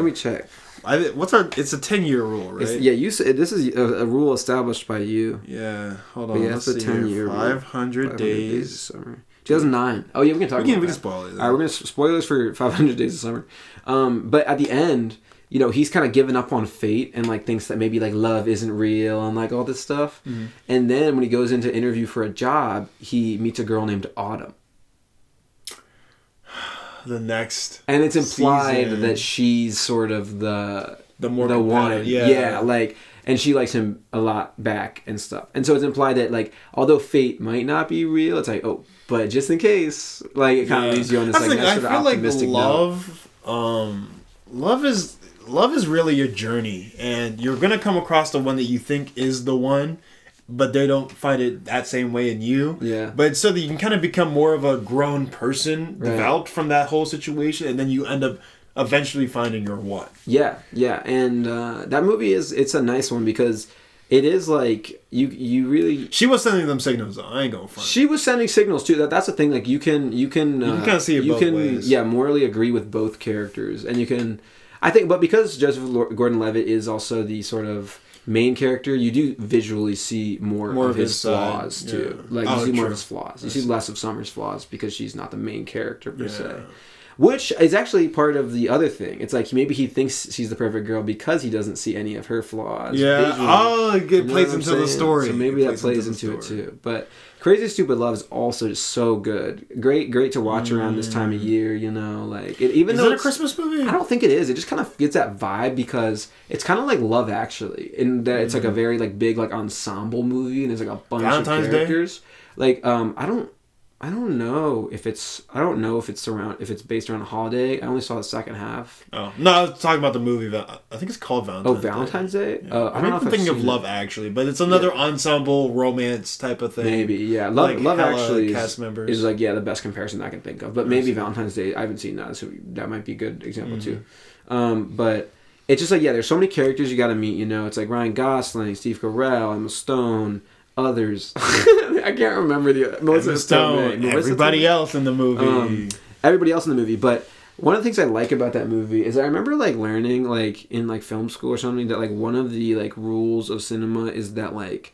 me check. It's a 10-year rule, right? You said this is a rule established by you. Yeah, hold on. But yeah, it's a 10-year 500 days of summer. 2009. Oh yeah, we can talk about that. We can spoil it. All right, we're gonna spoilers for 500 Days of Summer. But at the end, you know, he's kind of given up on fate and like thinks that maybe like love isn't real and like all this stuff. Mm-hmm. And then when he goes into interview for a job, he meets a girl named Autumn. The next, and it's implied that she's sort of the one. Yeah, like, and she likes him a lot back and stuff. And so it's implied that like although fate might not be real, it's like, oh, but just in case, like it kind of leaves you on this like nice sort of optimistic note. Love is really your journey, and you're gonna come across the one that you think is the one, but they don't find it that same way in you. Yeah. But so that you can kind of become more of a grown person, developed from that whole situation, and then you end up eventually finding your one. Yeah, yeah, and that movie it's a nice one because it is like you really. She was sending them signals, though. I ain't gonna front. She was sending signals too. That's the thing. Like you can kind of see it both ways. Yeah, morally agree with both characters, and you can. I think, but because Joseph Gordon-Levitt is also the sort of main character, you do visually see more of his flaws too. Like you see more of his flaws. You see less of Summer's flaws because she's not the main character per se. Which is actually part of the other thing. It's like maybe he thinks she's the perfect girl because he doesn't see any of her flaws. Yeah. Visually. It plays into the story. So maybe that plays into it too. But Crazy Stupid Love is also just so good. Great to watch around this time of year, you know. Like even though it's a Christmas movie? I don't think it is. It just kind of gets that vibe because it's kind of like Love Actually, in that it's like a very like big like ensemble movie and there's like a bunch of characters. Like I don't know if it's based around a holiday. I only saw the second half. Oh no, I was talking about the movie. I think it's called Valentine's. Oh, Valentine's Day. Yeah. I don't know if I'm thinking of Love Actually, but it's another ensemble romance type of thing. Maybe yeah. Love Actually cast members is like the best comparison I can think of. But maybe Valentine's Day. I haven't seen that, so that might be a good example too. But it's just like there's so many characters you got to meet. You know, it's like Ryan Gosling, Steve Carell, Emma Stone. Others. I can't remember the Melissa Stone. Everybody else in the movie. Everybody else in the movie. But one of the things I like about that movie is I remember like learning like in like film school or something that like one of the like rules of cinema is that like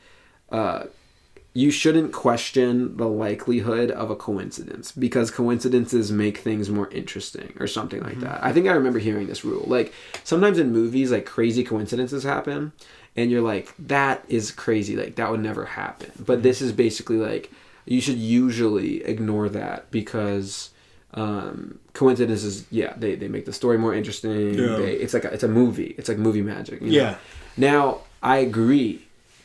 you shouldn't question the likelihood of a coincidence because coincidences make things more interesting or something like that. I think I remember hearing this rule. Like sometimes in movies like crazy coincidences happen. And you're like, that is crazy. Like, that would never happen. But this is basically like, you should usually ignore that because coincidences, they make the story more interesting. Yeah. It's a movie. It's like movie magic. You know? Now, I agree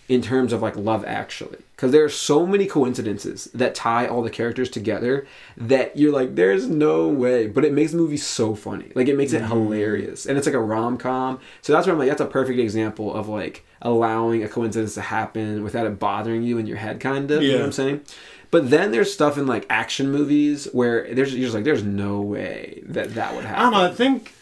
in terms of like Love Actually, because there are so many coincidences that tie all the characters together that you're like, there's no way, but it makes the movie so funny. Like, it makes it hilarious, and it's like a rom-com. So that's where I'm like, that's a perfect example of like allowing a coincidence to happen without it bothering you in your head, kind of. You know what I'm saying? But then there's stuff in like action movies where you're just like, there's no way that would happen. I don't know. I think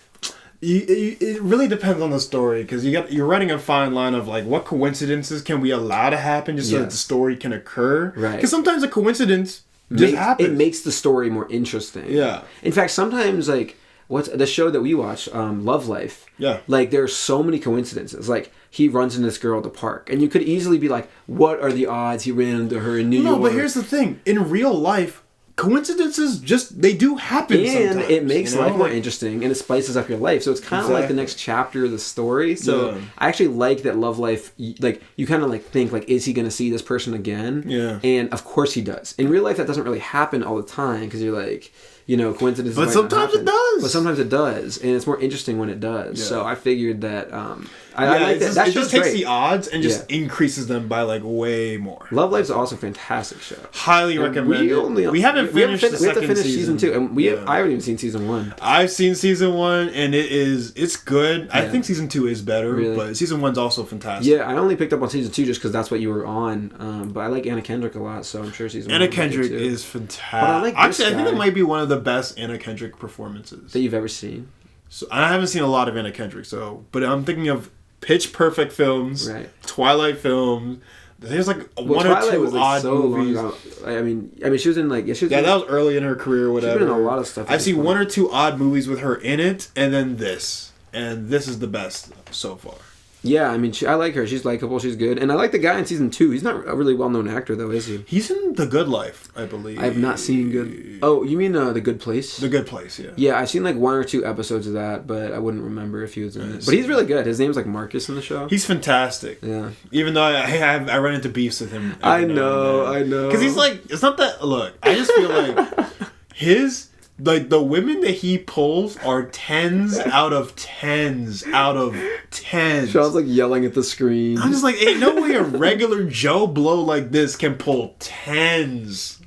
it really depends on the story, because you're writing a fine line of like, what coincidences can we allow to happen just so that the story can occur. Right. Because sometimes a coincidence just happens. It makes the story more interesting. Yeah. In fact, sometimes like what's the show that we watch, Love Life. Yeah. Like, there's so many coincidences. Like, he runs into this girl at the park, and you could easily be like, what are the odds he ran into her in New York? No, but here's the thing. In real life, coincidences they do happen sometimes. And it makes life more interesting, and it spices up your life. So it's kind of like the next chapter of the story. So I actually like that Love Life, like, you kind of like think, like, is he going to see this person again? Yeah. And of course he does. In real life, that doesn't really happen all the time, because you're like, you know, coincidences. But sometimes it does. But sometimes it does, and it's more interesting when it does. Yeah. So I figured that I like that. It just takes the odds and just increases them by like way more. Love Life's also a fantastic show. Highly recommend it. We haven't finished the second season. We have to finish season 2, and I haven't even seen season 1. I've seen season 1, and it's good. Yeah. I think season 2 is better, but season 1's also fantastic. Yeah, I only picked up on season 2 just because that's what you were on. But I like Anna Kendrick a lot, so I'm sure season 1. Anna Kendrick is fantastic. I think it might be one of the best Anna Kendrick performances that you've ever seen. So I haven't seen a lot of Anna Kendrick, but I'm thinking of Pitch Perfect films, Twilight films. There's like one or two odd movies. I mean, she was in like that was early in her career, or whatever. She's been in a lot of stuff. I've seen one or two odd movies with her in it, and then this is the best so far. Yeah, I mean, I like her. She's likable. She's good. And I like the guy in season 2. He's not a really well-known actor, though, is he? He's in The Good Life, I believe. I have not seen Good... Oh, you mean The Good Place? The Good Place, yeah. Yeah, I've seen like 1 or 2 episodes of that, but I wouldn't remember if he was in it. But he's really good. His name's like Marcus in the show. He's fantastic. Yeah. Even though I run into beefs with him. I know. Because he's like... It's not that... Look, I just feel like his... Like, the women that he pulls are 10s out of 10s out of 10s. Sean's like yelling at the screen. I'm just like, ain't no way a regular Joe Blow like this can pull 10s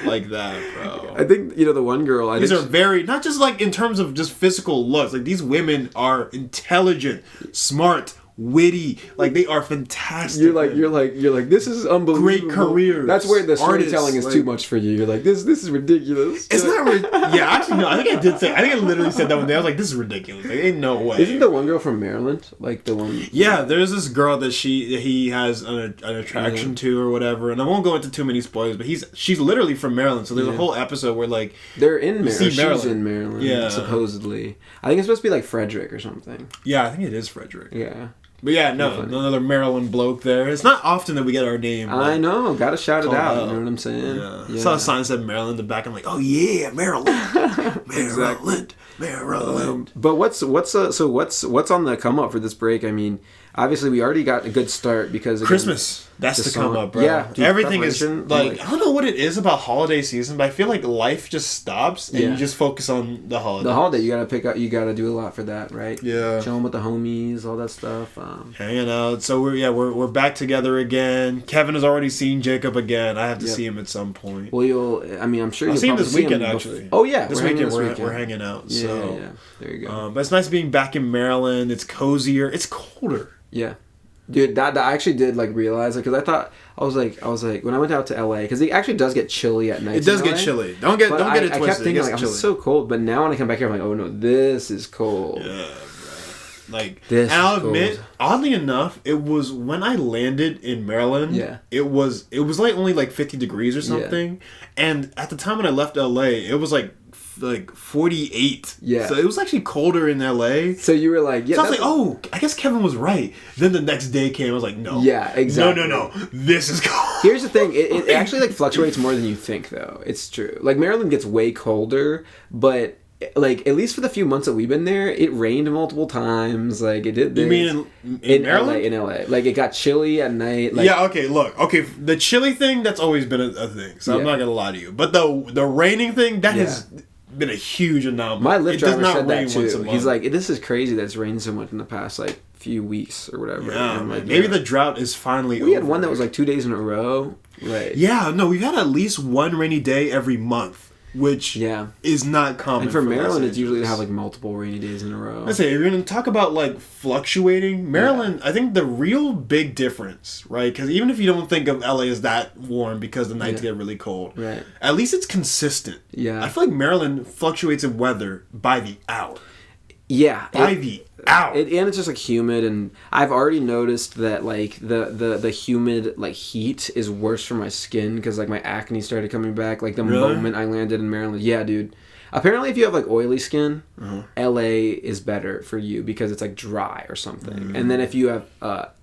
like that, bro. I think, the one girl... These are very... Not just like in terms of just physical looks. Like, these women are intelligent, smart, witty, like they are fantastic. You're like this is unbelievable. Great careers. That's where the storytelling is too much for you. You're like this is ridiculous. It's not. Yeah, actually no. I think I literally said that one day. I was like, this is ridiculous. Like, ain't no way. Isn't the one girl from Maryland like the one? Yeah, there's this girl that he has an attraction to or whatever, and I won't go into too many spoilers. But she's literally from Maryland, so there's a whole episode where like they're in Maryland. She's in Maryland, supposedly. I think it's supposed to be like Frederick or something. Yeah, I think it is Frederick. Yeah. But yeah, no, another Maryland bloke there. It's not often that we get our name. I know, gotta shout it out. You know what I'm saying? Yeah. I saw a sign that said Maryland in the back. I'm like, oh yeah, Maryland, Maryland, Maryland. But what's on the come up for this break? I mean, obviously we already got a good start because again, Christmas. That's the come up, bro. Yeah, dude, everything is like I don't know what it is about holiday season, but I feel like life just stops and you just focus on the holiday. The holiday, you gotta pick up. You gotta do a lot for that, right? Yeah, chilling with the homies, all that stuff. Hanging out. So we're back together again. Kevin has already seen Jacob again. I have to see him at some point. Well, I'm sure you'll see him this weekend actually. Oh yeah, this weekend we're hanging out. Yeah, so yeah. There you go. But it's nice being back in Maryland. It's cozier. It's colder. Yeah. Dude, that I actually did like realize it because I was like when I went out to LA because it actually does get chilly at night. It does get chilly. Don't get it twisted. I kept thinking like, it's so cold, but now when I come back here, I'm like, oh no, this is cold. Yeah, bro. Like, and I'll admit, oddly enough, it was when I landed in Maryland. Yeah, it was like only like 50 degrees or something, and at the time when I left LA, it was like 48. Yeah. So it was actually colder in LA. So you were like, yeah. So I was like, oh, I guess Kevin was right. Then the next day came, I was like, no. Yeah, exactly. No. This is cold. Here's the thing. It actually like fluctuates more than you think, though. It's true. Like Maryland gets way colder, but like at least for the few months that we've been there, it rained multiple times. Like it did. You mean in Maryland? In LA. Like it got chilly at night. Like, yeah. Okay. Look. Okay. The chilly thing that's always been a thing. So I'm not gonna lie to you. But the raining thing that has been a huge anomaly. My Lyft driver said that too. He's like, this is crazy that it's rained so much in the past like few weeks or whatever. Yeah, like, maybe the drought is finally over. We had one that was like 2 days in a row. Right. Yeah, no, we've had at least one rainy day every month, which is not common. And for Maryland, it's usually to have like multiple rainy days in a row. I say, if you're going to talk about like fluctuating, Maryland, I think the real big difference, right? Because even if you don't think of LA as that warm because the nights get really cold, right? At least it's consistent. Yeah. I feel like Maryland fluctuates in weather by the hour. Yeah. By the hour. And it's just like humid, and I've already noticed that like the humid like heat is worse for my skin because like my acne started coming back like the moment I landed in Maryland. Yeah, dude. Apparently, if you have like oily skin, LA is better for you because it's like dry or something. And then if you have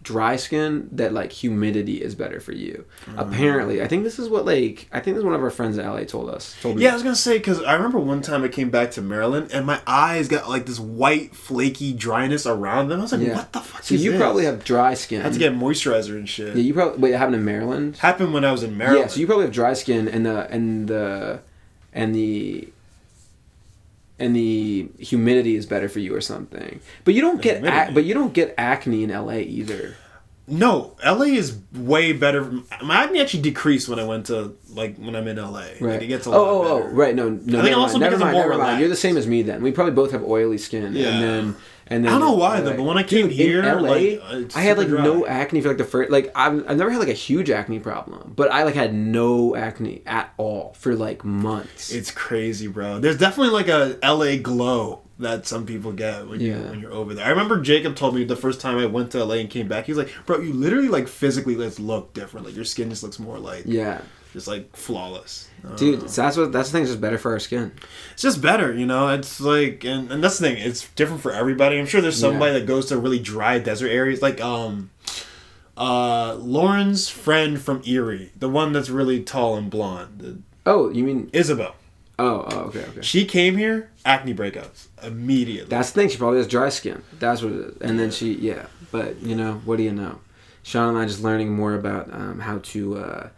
dry skin, that like humidity is better for you. Apparently, I think this is what one of our friends in LA told me. Yeah, I was gonna say because I remember one time I came back to Maryland and my eyes got like this white flaky dryness around them. I was like, what the fuck? So you probably have dry skin. I had to get moisturizer and shit. Yeah, you probably it happened in Maryland. Happened when I was in Maryland. Yeah, so you probably have dry skin and the humidity is better for you or something. But you don't get acne in LA either. No, LA is way better. My acne actually decreased when I went to when I'm in LA. Right. Like, it gets a lot better. Right. No. I think also because I'm more relaxed. You're the same as me then. We probably both have oily skin. Yeah. And then I don't know why though, but when I came here, in LA, I had like dry. no acne for like the first I've never had like a huge acne problem, but I like had no acne at all for like months. It's crazy, bro. There's definitely like a LA glow that some people get when you're over there. I remember Jacob told me the first time I went to LA and came back, he was like, "Bro, you literally like physically look different. Like your skin just looks more like just like flawless." Dude, that's the thing. It's just better for our skin. It's just better, you know. It's like, and that's the thing. It's different for everybody. I'm sure there's somebody that goes to really dry desert areas, like Lauren's friend from Erie, the one that's really tall and blonde. Oh, you mean Isabel? Oh, okay. She came here, acne breakouts immediately. That's the thing. She probably has dry skin. That's what it is. And then but you know, what do you know? Sean and I just learning more about how to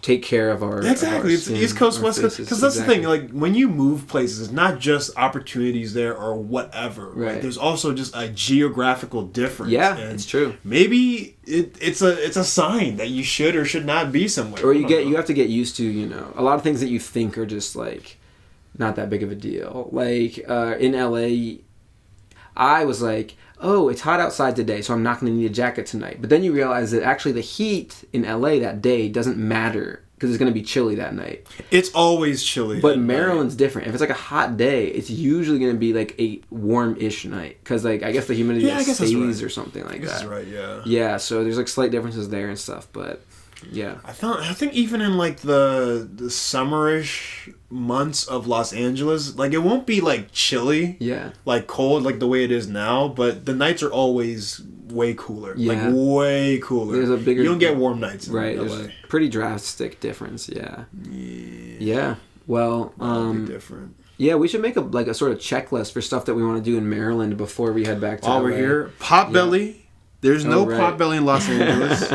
take care of our it's East Coast, West Coast, because that's the thing. Like when you move places, it's not just opportunities there or whatever. Right. There's also just a geographical difference. Yeah, it's true. Maybe it's a sign that you should or should not be somewhere. Or you have to get used to a lot of things that you think are just like not that big of a deal. Like in LA, I was like, oh, it's hot outside today, so I'm not going to need a jacket tonight. But then you realize that actually the heat in LA that day doesn't matter because it's going to be chilly that night. It's always chilly. But Maryland's different. If it's like a hot day, it's usually going to be like a warm-ish night because like I guess the humidity stays or something like that. That's right. Yeah. Yeah. So there's like slight differences there and stuff, but. Yeah, I think even in like the summerish months of Los Angeles, like it won't be like chilly, like cold like the way it is now, but the nights are always way cooler, like way cooler. There's a bigger. You don't get warm nights, in LA. There's a pretty drastic difference. Yeah. Well, different. Yeah, we should make a sort of checklist for stuff that we want to do in Maryland before we head back to LA. While we're here, Potbelly. There's no Potbelly in Los Angeles.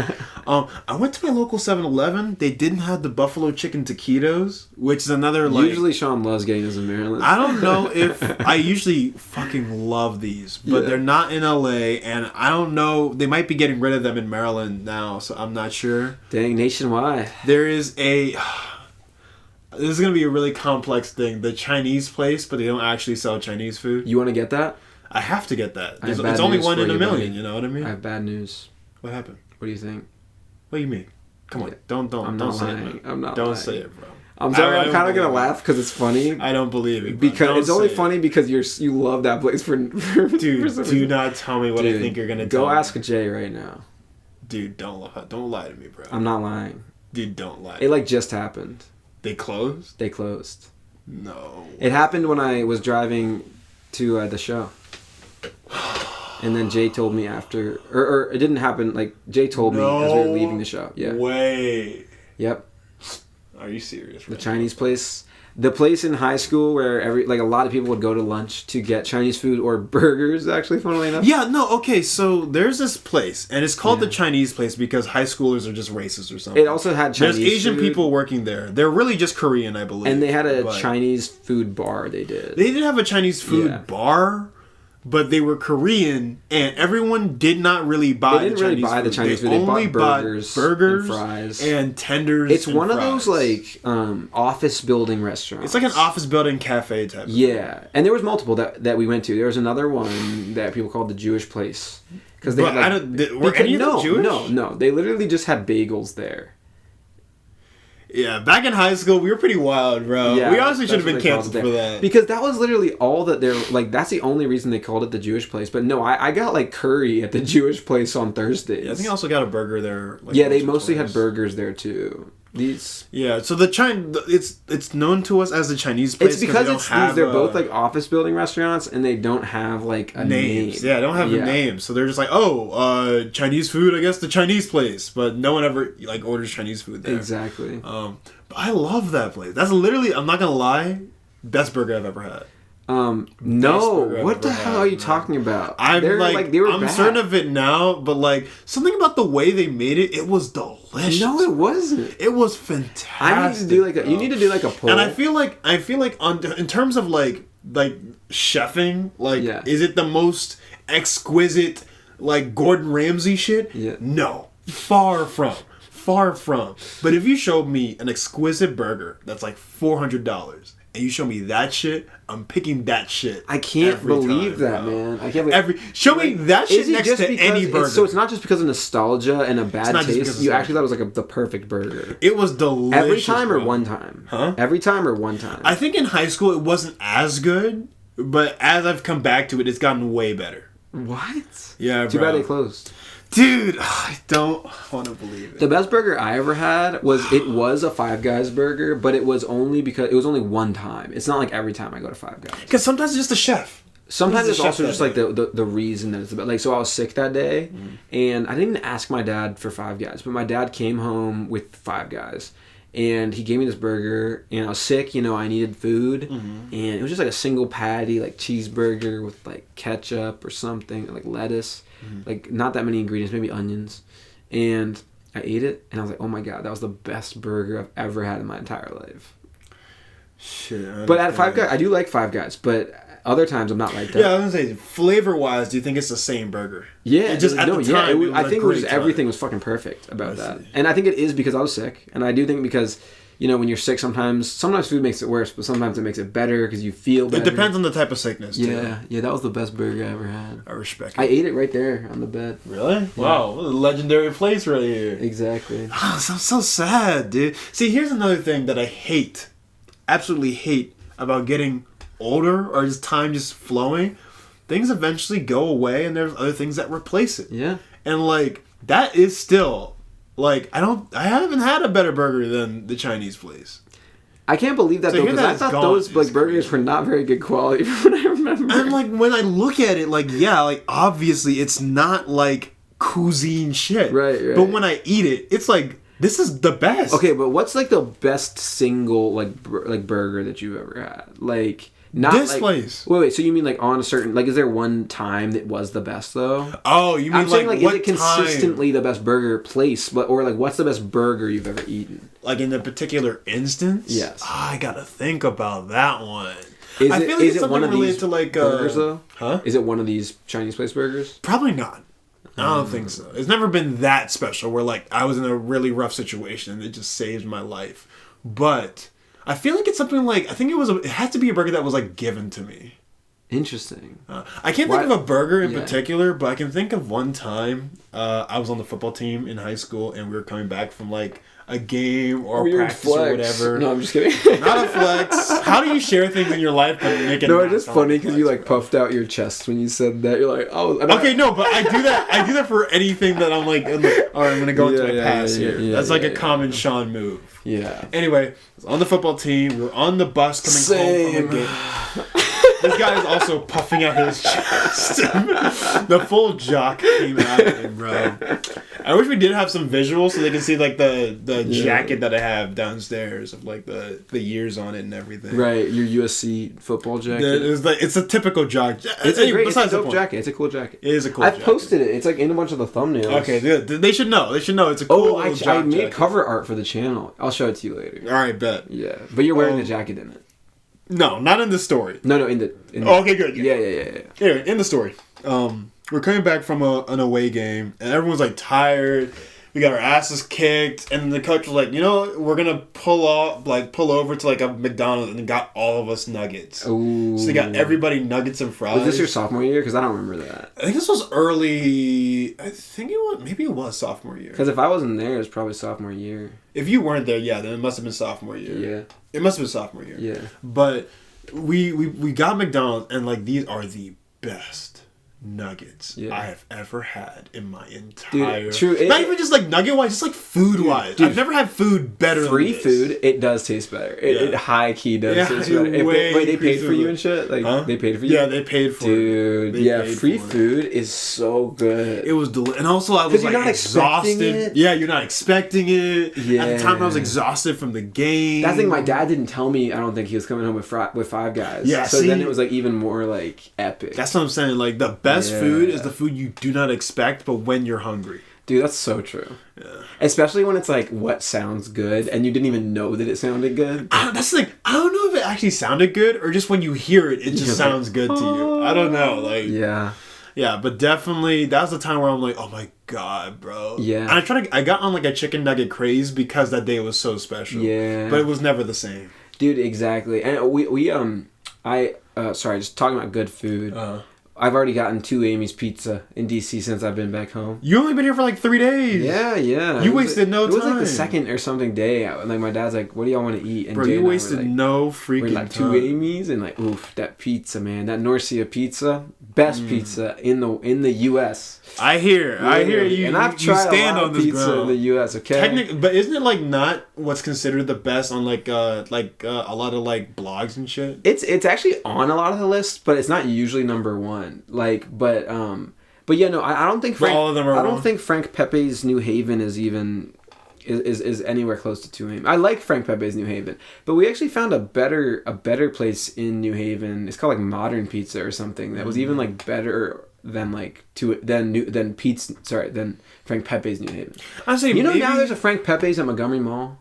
I went to my local 7-Eleven. They didn't have the buffalo chicken taquitos, which is another like. Usually, Sean loves getting those in Maryland. I don't know if I usually fucking love these, but they're not in LA, and I don't know. They might be getting rid of them in Maryland now, so I'm not sure. Dang, nationwide. There is a. This is gonna be a really complex thing. The Chinese place, but they don't actually sell Chinese food. You want to get that? I have to get that. It's only one in a million. You know what I mean? I have bad news. What happened? What do you think? What do you mean? Come on, don't say it. I'm not. Don't say it, bro. I'm sorry. I'm kind of gonna laugh because it's funny. I don't believe it. Because it's only funny because you love that place for dude. Do not tell me what I think you're gonna. Go ask Jay right now. Dude, don't lie to me, bro. I'm not lying. Dude, don't lie. It just happened. They closed. They closed. No. It happened when I was driving to the show. And then Jay told me after, or it didn't happen. Like Jay told me as we were leaving the show. Yeah. Way. Yep. Are you serious? The Chinese place, the place in high school where a lot of people would go to lunch to get Chinese food or burgers. Actually, funnily enough. Yeah. No. Okay. So there's this place, and it's called the Chinese place because high schoolers are just racist or something. It also had Chinese. There's Asian food. people working there. They're really just Korean, I believe. And they had a Chinese food bar. They did. They did have a Chinese food bar. but they were Korean, and everyone did not really buy. They didn't really buy the Chinese food. They only bought burgers, and fries, and tenders. It's one of those like office building restaurants. It's like an office building cafe type. Yeah, and there was multiple that we went to. There was another one that people called the Jewish place because they had like, were any of them Jewish? No. They literally just had bagels there. Yeah, back in high school, we were pretty wild, bro. Yeah, we honestly should have been canceled for that. Because that was literally all that they're... Like, that's the only reason they called it the Jewish place. But no, I got, like, curry at the Jewish place on Thursdays. Yeah, I think I also got a burger there. Like, yeah, they mostly had burgers there, too. Yeah, so it's known to us as the Chinese place. It's because they're both like office building restaurants and they don't have like a names. Name. Yeah, they don't have a name, so they're just like, Chinese food. I guess the Chinese place, but no one ever like orders Chinese food there. Exactly. But I love that place. That's literally, I'm not gonna lie, best burger I've ever had. No. What the hell are you talking about? I'm certain of it now, but like something about the way they made it, it was delicious. No, it wasn't. It was fantastic. I need to do like you need to do like a poll. And I feel like in terms of like chefing, like is it the most exquisite like Gordon Ramsay shit? Yeah. No, far from. But if you showed me an exquisite burger that's like $400. And you show me that shit, I'm picking that shit. I can't believe that, man. I can't believe show me that shit next to any burger. So it's not just because of nostalgia and a bad taste. You actually thought it was like the perfect burger. It was delicious. Every time or one time? Huh? Every time or one time? I think in high school it wasn't as good, but as I've come back to it, it's gotten way better. What? Yeah, Too bad they closed. Dude, I don't want to believe it. The best burger I ever had was a Five Guys burger, but it was only one time. It's not like every time I go to Five Guys. Because sometimes it's just the chef. Sometimes it's also just like the reason that it's about. Like, so I was sick that day, and I didn't even ask my dad for Five Guys, but my dad came home with Five Guys, and he gave me this burger, and I was sick, I needed food, and it was just like a single patty, like cheeseburger with like ketchup or something, like lettuce. Like, not that many ingredients, maybe onions. And I ate it, and I was like, oh my god, that was the best burger I've ever had in my entire life. Shit. But at Five Guys, I do like Five Guys, but other times I'm not like that. Yeah, I was going to say, flavor-wise, do you think it's the same burger? Yeah. I think everything was fucking perfect about that. And I think it is because I was sick. And I do think because... when you're sick, sometimes food makes it worse, but sometimes it makes it better because you feel better. It depends on the type of sickness, too. Yeah, that was the best burger I ever had. I respect it. I ate it right there on the bed. Really? Yeah. Wow, what a legendary place right here. Exactly. Oh, I'm so sad, dude. See, here's another thing that I absolutely hate about getting older or just time just flowing. Things eventually go away and there's other things that replace it. Yeah. And, like, that is still... Like, I haven't had a better burger than the Chinese place. I can't believe that, though, because I thought those like burgers were not very good quality from what I remember. And, like, when I look at it, like, yeah, like, obviously it's not, like, cuisine shit. Right. But when I eat it, it's like, this is the best. Okay, but what's, like, the best single, like burger that you've ever had? Like... Not this like, place. Wait. So you mean like on a certain like? Is there one time that was the best though? Oh, you mean I'm saying like what is it consistently the best burger place, but or like what's the best burger you've ever eaten? Like in a particular instance? Yes. I gotta think about that one. I feel like it's something related to like burgers though. Huh? Is it one of these Chinese place burgers? Probably not. I don't think so. It's never been that special where like I was in a really rough situation and it just saved my life. But I feel like it's something like, I think it had to be a burger that was like given to me. Interesting. I can't think of a burger in particular, but I can think of one time I was on the football team in high school and we were coming back from like a game or a practice or whatever. No, I'm just kidding. Not a flex. How do you share things in your life but make it? No, it's just funny because you like puffed out your chest when you said that. You're like, oh. Okay, no, but I do that for anything that I'm like, all right, I'm gonna go into my pass here. That's like a common Sean move. Yeah. Anyway, I was on the football team. We were on the bus coming home from a game. This guy is also puffing out his chest. The full jock came out of him, bro. I wish we did have some visuals so they can see like the jacket that I have downstairs of like the years on it and everything. Right, your USC football jacket. It's a typical jock. It's a dope jacket. It's a cool jacket. It is a cool jacket. I've posted it. It's like in a bunch of the thumbnails. Okay, good. They should know. It's a cool jacket. I made cover art for the channel. I'll show it to you later. All right, bet. Yeah, but you're wearing the jacket in it. No, not in the story. No, in the. Okay, good. Yeah. Anyway, in the story, we're coming back from an away game, and everyone's like tired. We got our asses kicked, and the coach was like, we're gonna pull over to like a McDonald's, and got all of us nuggets. Ooh. So they got everybody nuggets and fries. Was this your sophomore year? Because I don't remember that. I think this was early. I think maybe it was sophomore year. Because if I wasn't there, it was probably sophomore year. If you weren't there, yeah, then it must have been sophomore year. Yeah. It must have been sophomore year. Yeah. But we got McDonald's, and like these are the best nuggets I have ever had in my entire... Dude, true. Not even just like nugget-wise, just like food-wise. Dude, I've never had food better than free food, it does taste better. It high-key does taste better. Wait, they paid for you and shit? Like, they paid for you? Yeah, they paid for it. Dude, free food is so good. It was delicious. And also, I was like exhausted. Yeah, you're not expecting it. Yeah. At the time, I was exhausted from the game. That thing, my dad didn't tell me, I don't think he was coming home with Five Guys. Yeah, so then it was like even more like epic. That's what I'm saying. Like, the best food is the food you do not expect, but when you're hungry. Dude, that's so true. Yeah. Especially when it's like what sounds good and you didn't even know that it sounded good. That's the thing. I don't know if it actually sounded good or just when you hear it, it just sounds good to you. I don't know. Like yeah, but definitely that was the time where I'm like, oh my god, bro. Yeah. And I got on like a chicken nugget craze because that day was so special. Yeah. But it was never the same. Dude, exactly. And sorry, just talking about good food. I've already gotten 2 Amy's Pizza in DC since I've been back home. You only been here for like 3 days. Yeah. You wasted no time. It was like the second or something day. Like my dad's like, "What do y'all want to eat?" And bro, Jay you wasted like, no freaking we're like 2 Amy's and like, oof, that pizza, man, that Norcia pizza, best pizza in the U.S. I hear you. And I've tried a lot of pizza in the U.S. Okay, but isn't it like not what's considered the best on like a lot of like blogs and shit? It's actually on a lot of the lists, but it's not usually number one. Like, but yeah, no, I don't think all of them are I don't think Frank Pepe's New Haven is even is anywhere close to 2 AM. I like Frank Pepe's New Haven, but we actually found a better place in New Haven. It's called like Modern Pizza or something that was even like better than like than Frank Pepe's New Haven. I say now there's a Frank Pepe's at Montgomery Mall.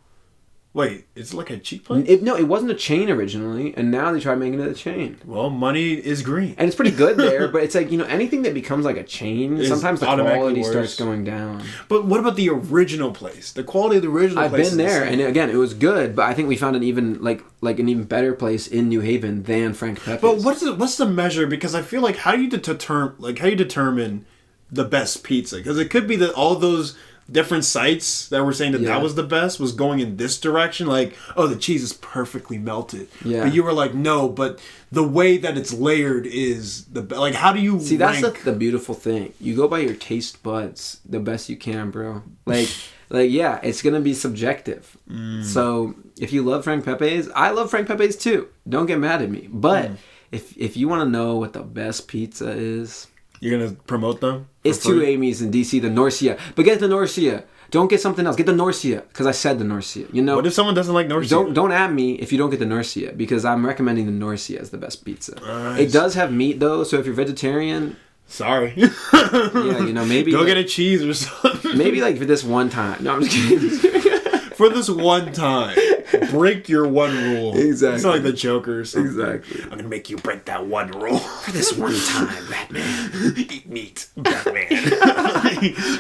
Wait, it's like a cheap place? It wasn't a chain originally, and now they tried making it a chain. Well, money is green. And it's pretty good there, but it's like, anything that becomes like a chain, sometimes the quality starts going down. But what about the original place? The quality of the original place I've been there, and again, it was good, but I think we found an even better place in New Haven than Frank Pepe's. But what's the measure? Because I feel like how do you determine the best pizza? Because it could be that all those different sites that were saying that was the best was going in this direction, like, oh, the cheese is perfectly melted. Yeah. But you were like, no, but the way that it's layered is the best. Like, how do you see? That's the beautiful thing. You go by your taste buds the best you can, bro. Like yeah, it's gonna be subjective. So if you love Frank Pepe's, I love Frank Pepe's too. Don't get mad at me. But if you want to know what the best pizza is, you're going to promote them? It's 2 Amy's in DC, the Norcia. But get the Norcia. Don't get something else. Get the Norcia. Because I said the Norcia. What if someone doesn't like Norcia? Don't at me if you don't get the Norcia. Because I'm recommending the Norcia as the best pizza. Nice. It does have meat, though. So if you're vegetarian... Sorry. Yeah, maybe... Go get a cheese or something. Maybe for this one time. No, I'm just kidding. For this one time. Break your one rule. Exactly. It's not like the Joker or something. Exactly. I'm going to make you break that one rule. For this one time, Batman. Eat meat, Batman.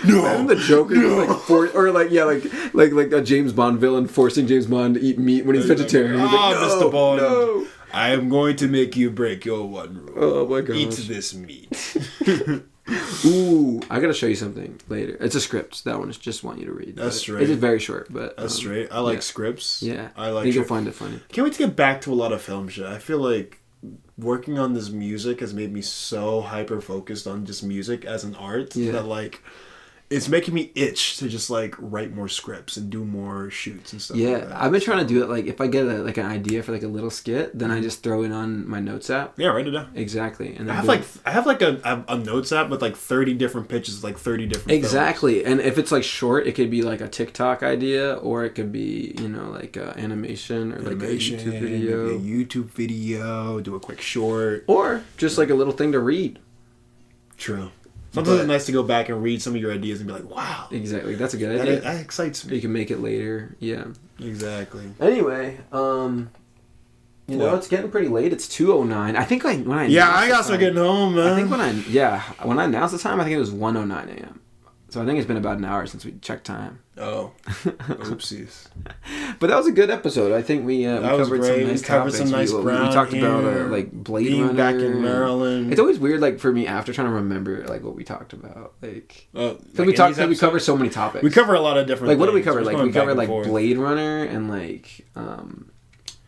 No. Imagine the Joker like a James Bond villain forcing James Bond to eat meat when he's vegetarian. He's like, no, Mr. Bond. No. I am going to make you break your one rule. Oh my gosh. Eat this meat. Ooh, I gotta show you something later. It's a script. That one is just want you to read. That's straight. It's very short, but that's straight. I like scripts. Yeah, I think you'll find it funny. Can't wait to get back to a lot of film shit. I feel like working on this music has made me so hyper focused on just music as an art that it's making me itch to just write more scripts and do more shoots and stuff. Yeah, like that. I've been trying to do it. If I get an idea for a little skit, then I just throw it on my notes app. Yeah, write it down. Exactly. And I have a notes app with 30 different pitches, 30 different. Exactly, films. And if it's short, it could be a TikTok idea, or it could be animation or a YouTube video. A YouTube video, do a quick short, or just a little thing to read. True. Sometimes it's nice to go back and read some of your ideas and be like, wow. Exactly. That's a good idea. That excites me. You can make it later. Yeah. Exactly. Anyway, You know, it's getting pretty late. It's 2:09. I think when I I got to getting home, man. I think when I announced the time, I think it was 1:09 a.m. So I think it's been about an hour since we checked time. Oh, oopsies! But that was a good episode. I think we covered some nice topics. We talked about like Blade Runner. Back in Maryland. It's always weird, like for me, after trying to remember like what we talked about, like because we cover so many topics. We cover a lot of different. Like what things. do we cover? Like we covered like Blade Runner and like.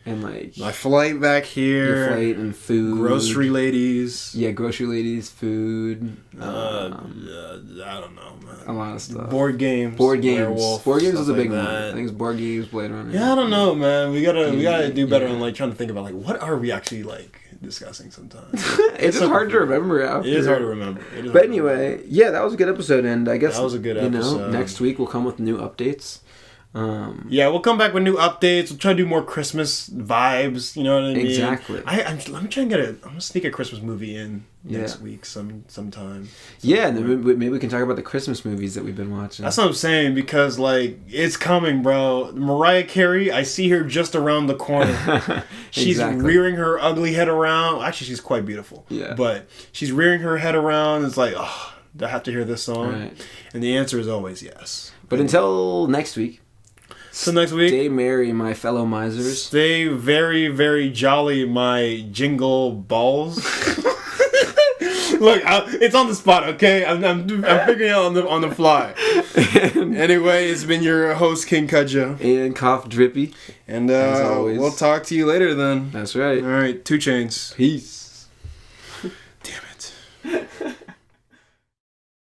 My flight back here, your flight and food, grocery ladies, grocery ladies, food. I don't know, man. A lot of stuff. Board games, werewolf, board games was a big one. I think it's board games, Blade Runner. Yeah, I don't know, man. We gotta do better on like trying to think about like what are we actually like discussing sometimes. It's just hard to remember after. It is hard to remember. But anyway, that was a good episode, and I guess that was a good episode. Next week we'll come with new updates. We'll come back with new updates. We'll try to do more Christmas vibes. You know what I mean? Exactly. I'm trying to I'm gonna sneak a Christmas movie in next week sometime. Yeah, and then maybe we can talk about the Christmas movies that we've been watching. That's what I'm saying, because like it's coming, bro. Mariah Carey, I see her just around the corner. She's rearing her ugly head around. Actually, she's quite beautiful. Yeah. But she's rearing her head around. It's like, oh, do I have to hear this song? Right. And the answer is always yes. But until next week. So next week, stay merry, my fellow misers. Stay very, very jolly, my jingle balls. Look, it's on the spot, okay? I'm figuring it out on the fly. Anyway, it's been your host, King Kudjo. And Cough Drippy. And as always, we'll talk to you later then. That's right. All right, 2 Chainz. Peace. Damn it.